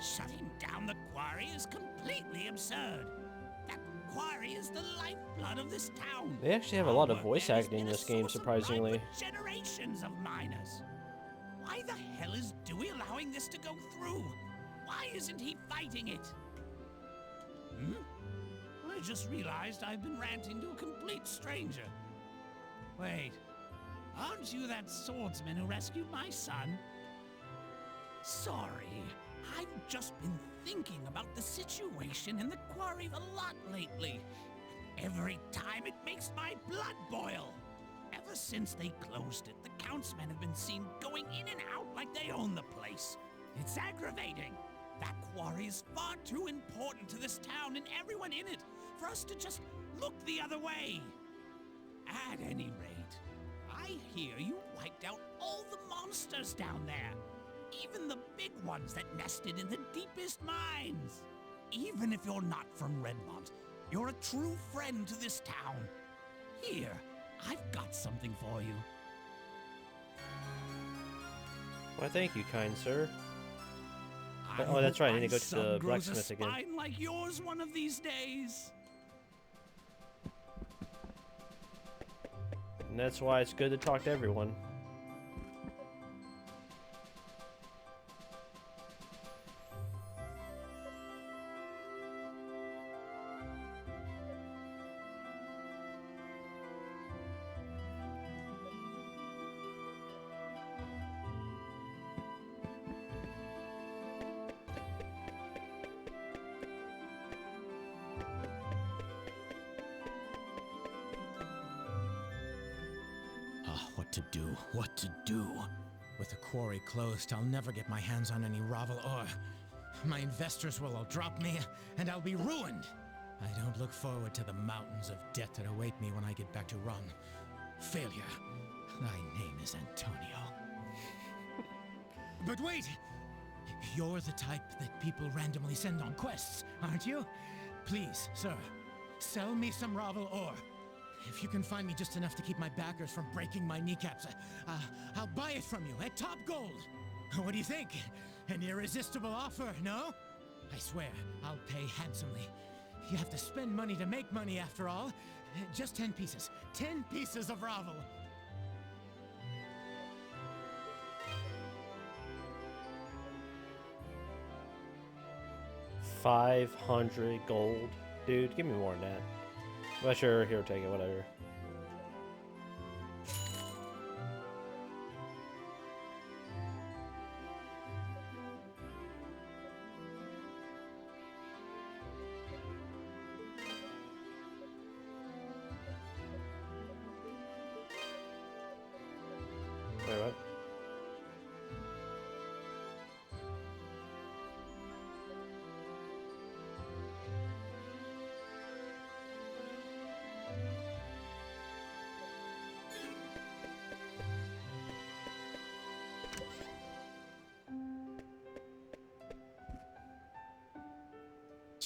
Shutting down the quarry is completely absurd. That quarry is the lifeblood of this town. They actually have a lot of Our voice work there has acting in been a this game, source of pride surprisingly. for generations of miners. Why the hell is Dewey allowing this to go through? Why isn't he fighting it? I just realized I've been ranting to a complete stranger. Wait, aren't you that swordsman who rescued my son? Sorry, I've just been thinking about the situation in the quarry a lot lately. Every time it makes my blood boil. Ever since they closed it, the Countsmen have been seen going in and out like they own the place. It's aggravating. That quarry is far too important to this town and everyone in it for us to just look the other way. At any rate, I hear you wiped out all the monsters down there. Even the big ones that nested in the deepest mines. Even if you're not from Redmont, you're a true friend to this town. Here, I've got something for you. Why, thank you, kind sir. I Oh, that's hope right, I need to my go to son the grows a blacksmith again. spine like yours one of these days. And that's why it's good to talk to everyone. What to do? With the quarry closed, I'll never get my hands on any Ravel ore. My investors will all drop me, and I'll be ruined. I don't look forward to the mountains of debt that await me when I get back to Rum. Failure. Thy name is Antonio. But wait! You're the type that people randomly send on quests, aren't you? Please, sir, sell me some Ravel ore. If you can find me just enough to keep my backers from breaking my kneecaps, I'll buy it from you at top gold. What do you think? An irresistible offer, no? I swear, I'll pay handsomely. You have to spend money to make money, after all. Just 10 pieces. 10 pieces of Ravel. $500 gold. Dude, give me more than that. Well, sure, here, take it, whatever. Wait, what?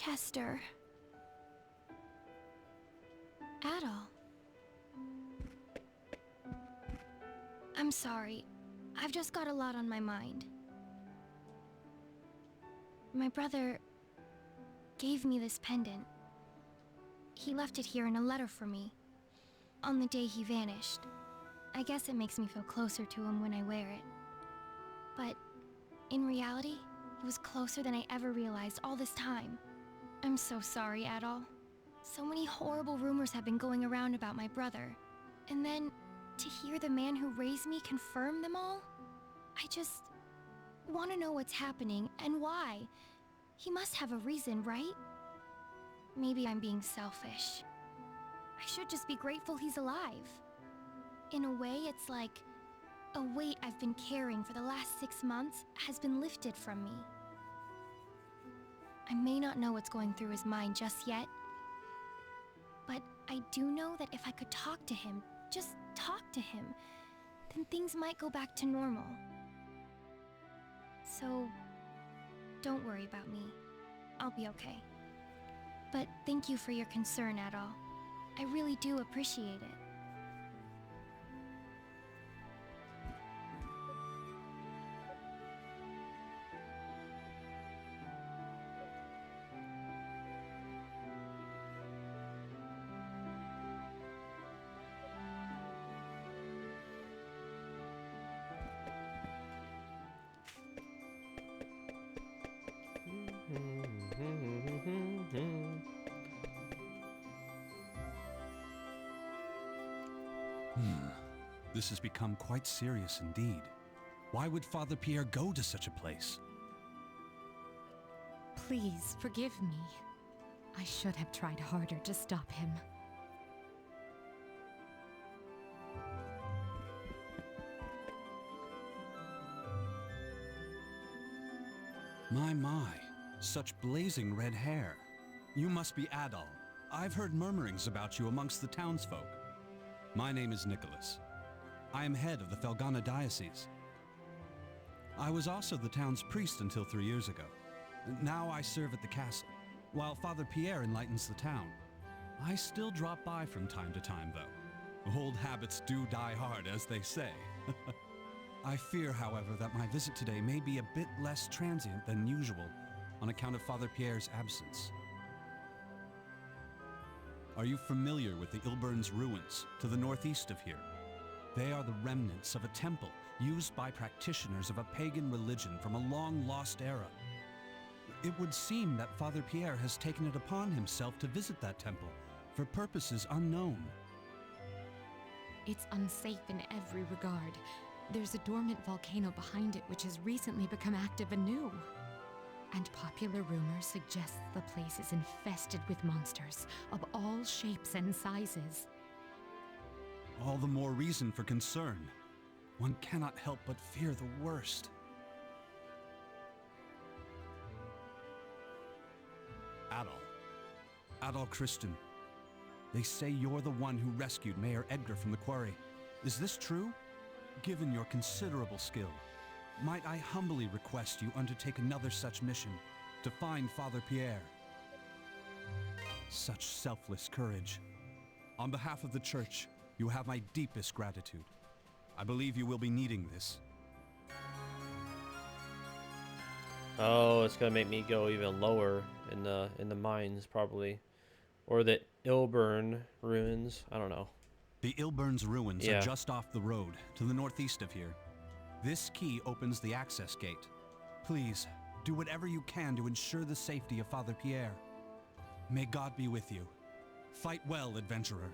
Chester. Adol. I'm sorry. I've just got a lot on my mind. My brother gave me this pendant. He left it here in a letter for me, on the day he vanished. I guess it makes me feel closer to him when I wear it. But in reality, it was closer than I ever realized all this time. I'm so sorry, Adol. So many horrible rumors have been going around about my brother. And then, to hear the man who raised me confirm them all? I just want to know what's happening and why. He must have a reason, right? Maybe I'm being selfish. I should just be grateful he's alive. In a way, it's like a weight I've been carrying for the last 6 months has been lifted from me. I may not know what's going through his mind just yet, but I do know that if I could talk to him, just talk to him, then things might go back to normal. So, don't worry about me. I'll be okay. But thank you for your concern, Adol. I really do appreciate it. This has become quite serious indeed. Why would Father Pierre go to such a place? Please forgive me. I should have tried harder to stop him. My, such blazing red hair. You must be Adol. I've heard murmurings about you amongst the townsfolk. My name is Nicholas. I am head of the Felgana Diocese. I was also the town's priest until 3 years ago. Now I serve at the castle, while Father Pierre enlightens the town. I still drop by from time to time, though. Old habits do die hard, as they say. I fear, however, that my visit today may be a bit less transient than usual on account of Father Pierre's absence. Are you familiar with the Ilburn's ruins to the northeast of here? They are the remnants of a temple used by practitioners of a pagan religion from a long-lost era. It would seem that Father Pierre has taken it upon himself to visit that temple for purposes unknown. It's unsafe in every regard. There's a dormant volcano behind it which has recently become active anew. And popular rumor suggests the place is infested with monsters of all shapes and sizes. All the more reason for concern. One cannot help but fear the worst. Adol Christian. They say you're the one who rescued Mayor Edgar from the quarry. Is this true? Given your considerable skill, might I humbly request you undertake another such mission to find Father Pierre? Such selfless courage. On behalf of the Church, you have my deepest gratitude. I believe you will be needing this. Oh, it's gonna make me go even lower in the mines probably, or the Ilburn ruins. I don't know. The Ilburn's ruins are just off the road to the northeast of here. This key opens the access gate. Please, do whatever you can to ensure the safety of Father Pierre. May God be with you. Fight well, adventurer.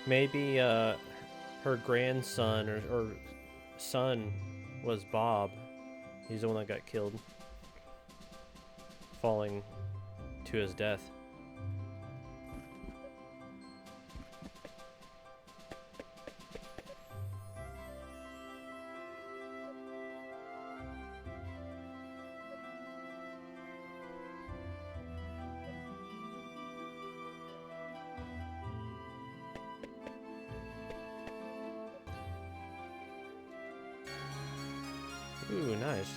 Maybe her grandson or son was Bob. He's the one that got killed, falling to his death. Ooh, nice.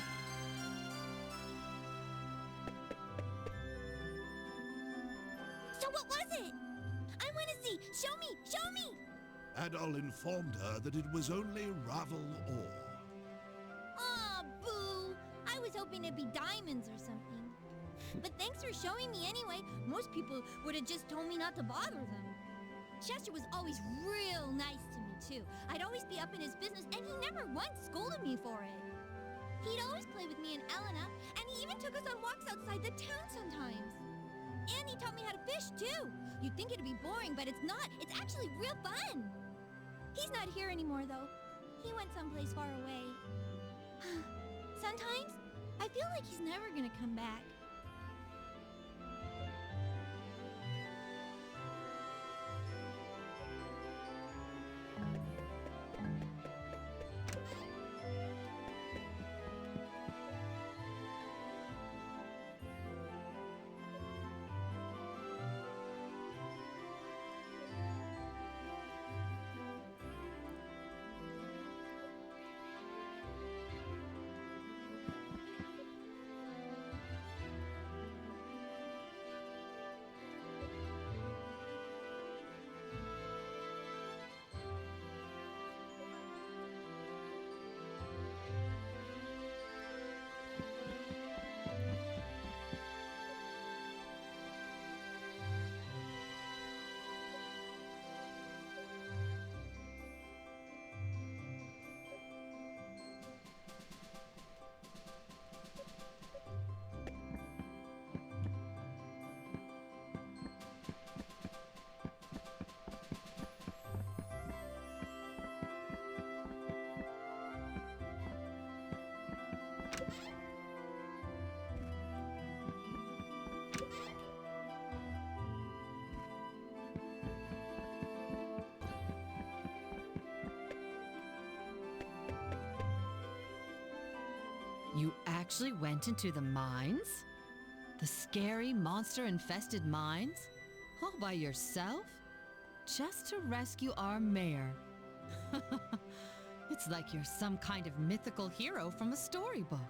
So what was it? I want to see. Show me. Show me. Adol informed her that it was only Ravel ore. Aw, boo. I was hoping it'd be diamonds or something. But thanks for showing me anyway. Most people would have just told me not to bother them. Chester was always real nice to me, too. I'd always be up in his business, and he never once scolded me for it. He'd always play with me and Elena, and he even took us on walks outside the town sometimes. And he taught me how to fish, too. You'd think it'd be boring, but it's not. It's actually real fun. He's not here anymore, though. He went someplace far away. Sometimes, I feel like he's never gonna come back. You actually went into the mines? The scary, monster-infested mines? All by yourself? Just to rescue our mayor? It's like you're some kind of mythical hero from a storybook.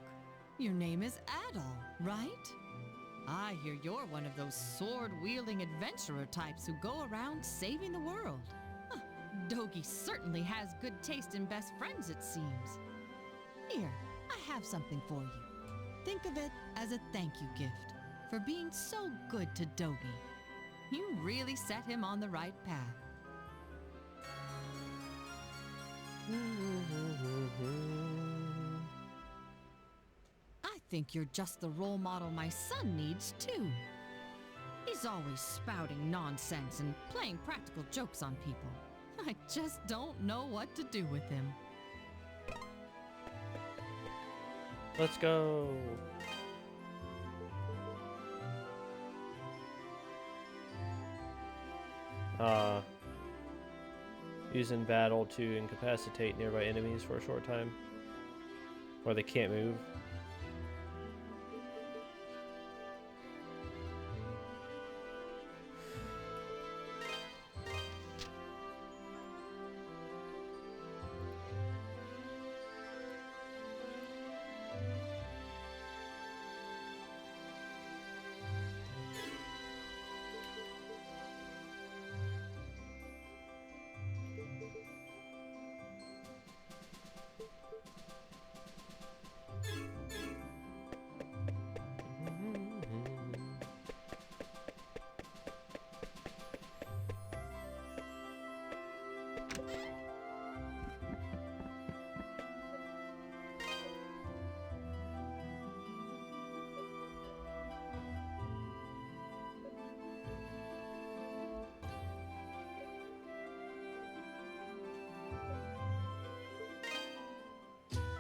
Your name is Adol, right? I hear you're one of those sword-wielding adventurer types who go around saving the world. Huh, Dogi certainly has good taste in best friends, it seems. Here, I have something for you. Think of it as a thank you gift for being so good to Dogi. You really set him on the right path. I think you're just the role model my son needs, too. He's always spouting nonsense and playing practical jokes on people. I just don't know what to do with him. Let's go. Using battle to incapacitate nearby enemies for a short time, or they can't move.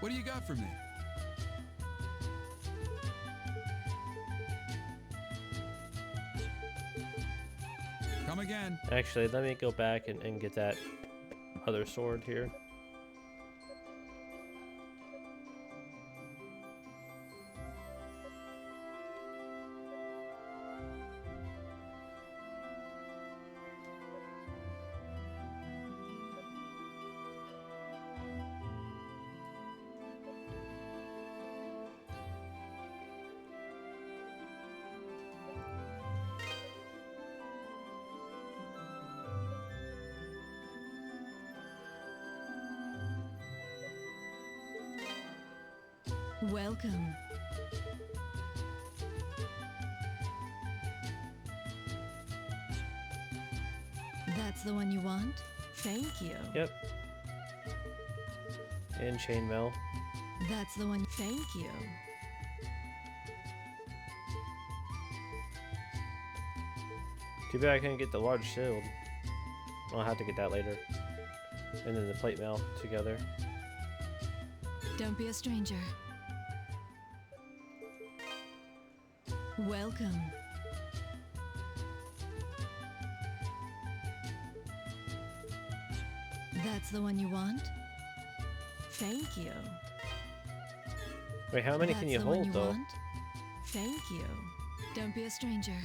What do you got for me? Come again. Actually, let me go back and get that other sword here. Welcome. That's the one you want? Thank you. Yep. And chainmail. That's the one. Thank you. Too bad I couldn't get the large shield. I'll have to get that later. And then the plate mail together. Don't be a stranger. Welcome. That's the one you want? Thank you. Wait, how many can you hold though? Want? Thank you. Don't be a stranger.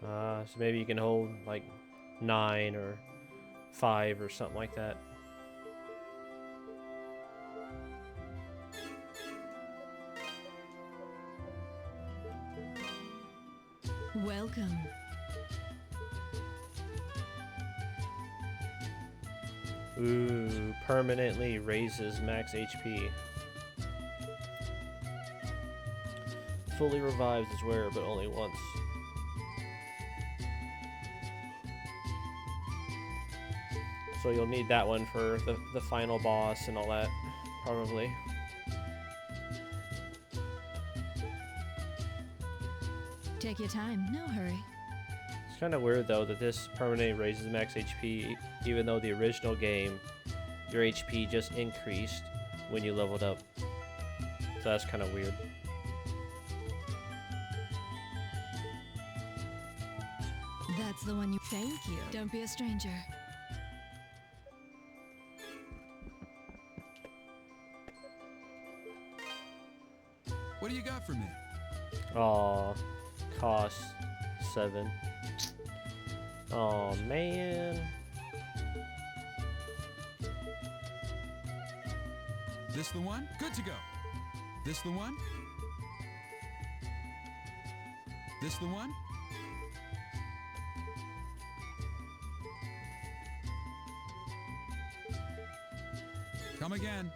So maybe you can hold like 9 or 5 or something like that. Welcome. Ooh, permanently raises max HP. Fully revives its wearer, but only once. So you'll need that one for the final boss and all that, probably. Take your time, no hurry. It's kind of weird though that this permanently raises max HP, even though the original game, your HP just increased when you leveled up. So that's kind of weird. That's the one you... Thank you. Don't be a stranger. What do you got for me? Aw, cost 7. Oh man. This the one? Good to go. This the one? This the one? Come again.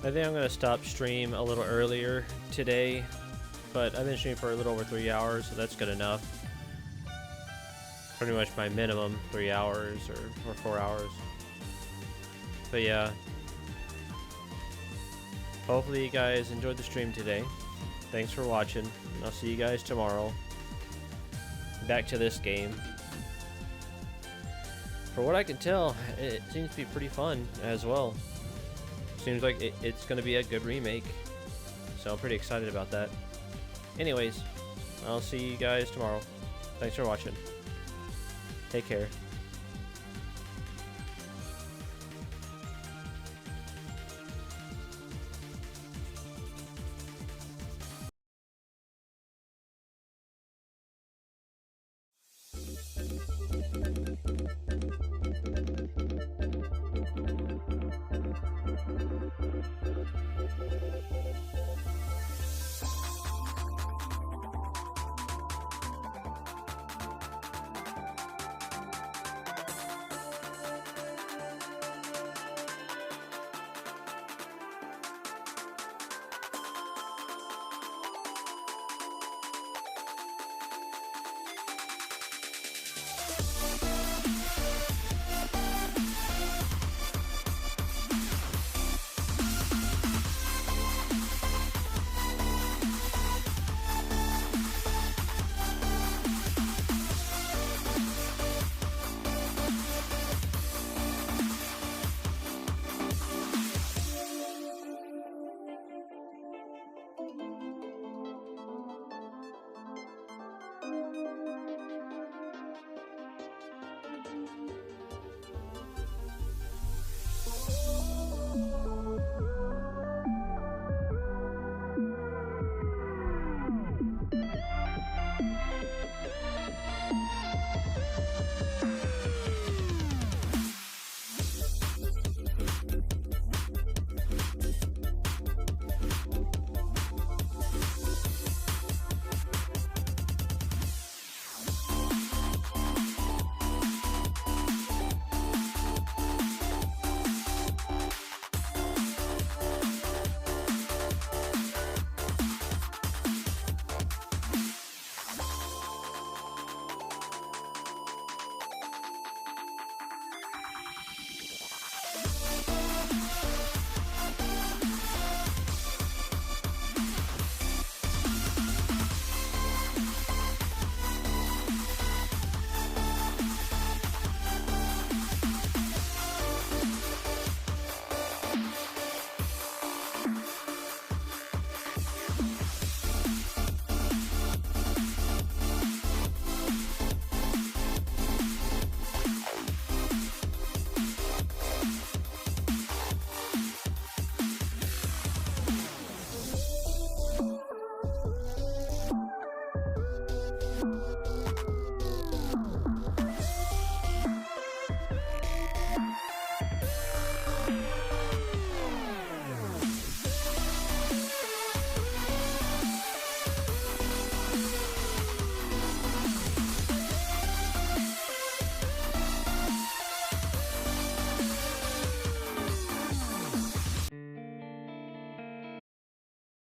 I think I'm going to stop stream a little earlier today, but I've been streaming for a little over 3 hours, so that's good enough. Pretty much my minimum 3 hours or 4 hours. But yeah, hopefully you guys enjoyed the stream today. Thanks for watching, and I'll see you guys tomorrow. Back to this game. For what I can tell, it seems to be pretty fun as well. Seems like it's going to be a good remake, so I'm pretty excited about that. Anyways, I'll see you guys tomorrow. Thanks for watching. Take care.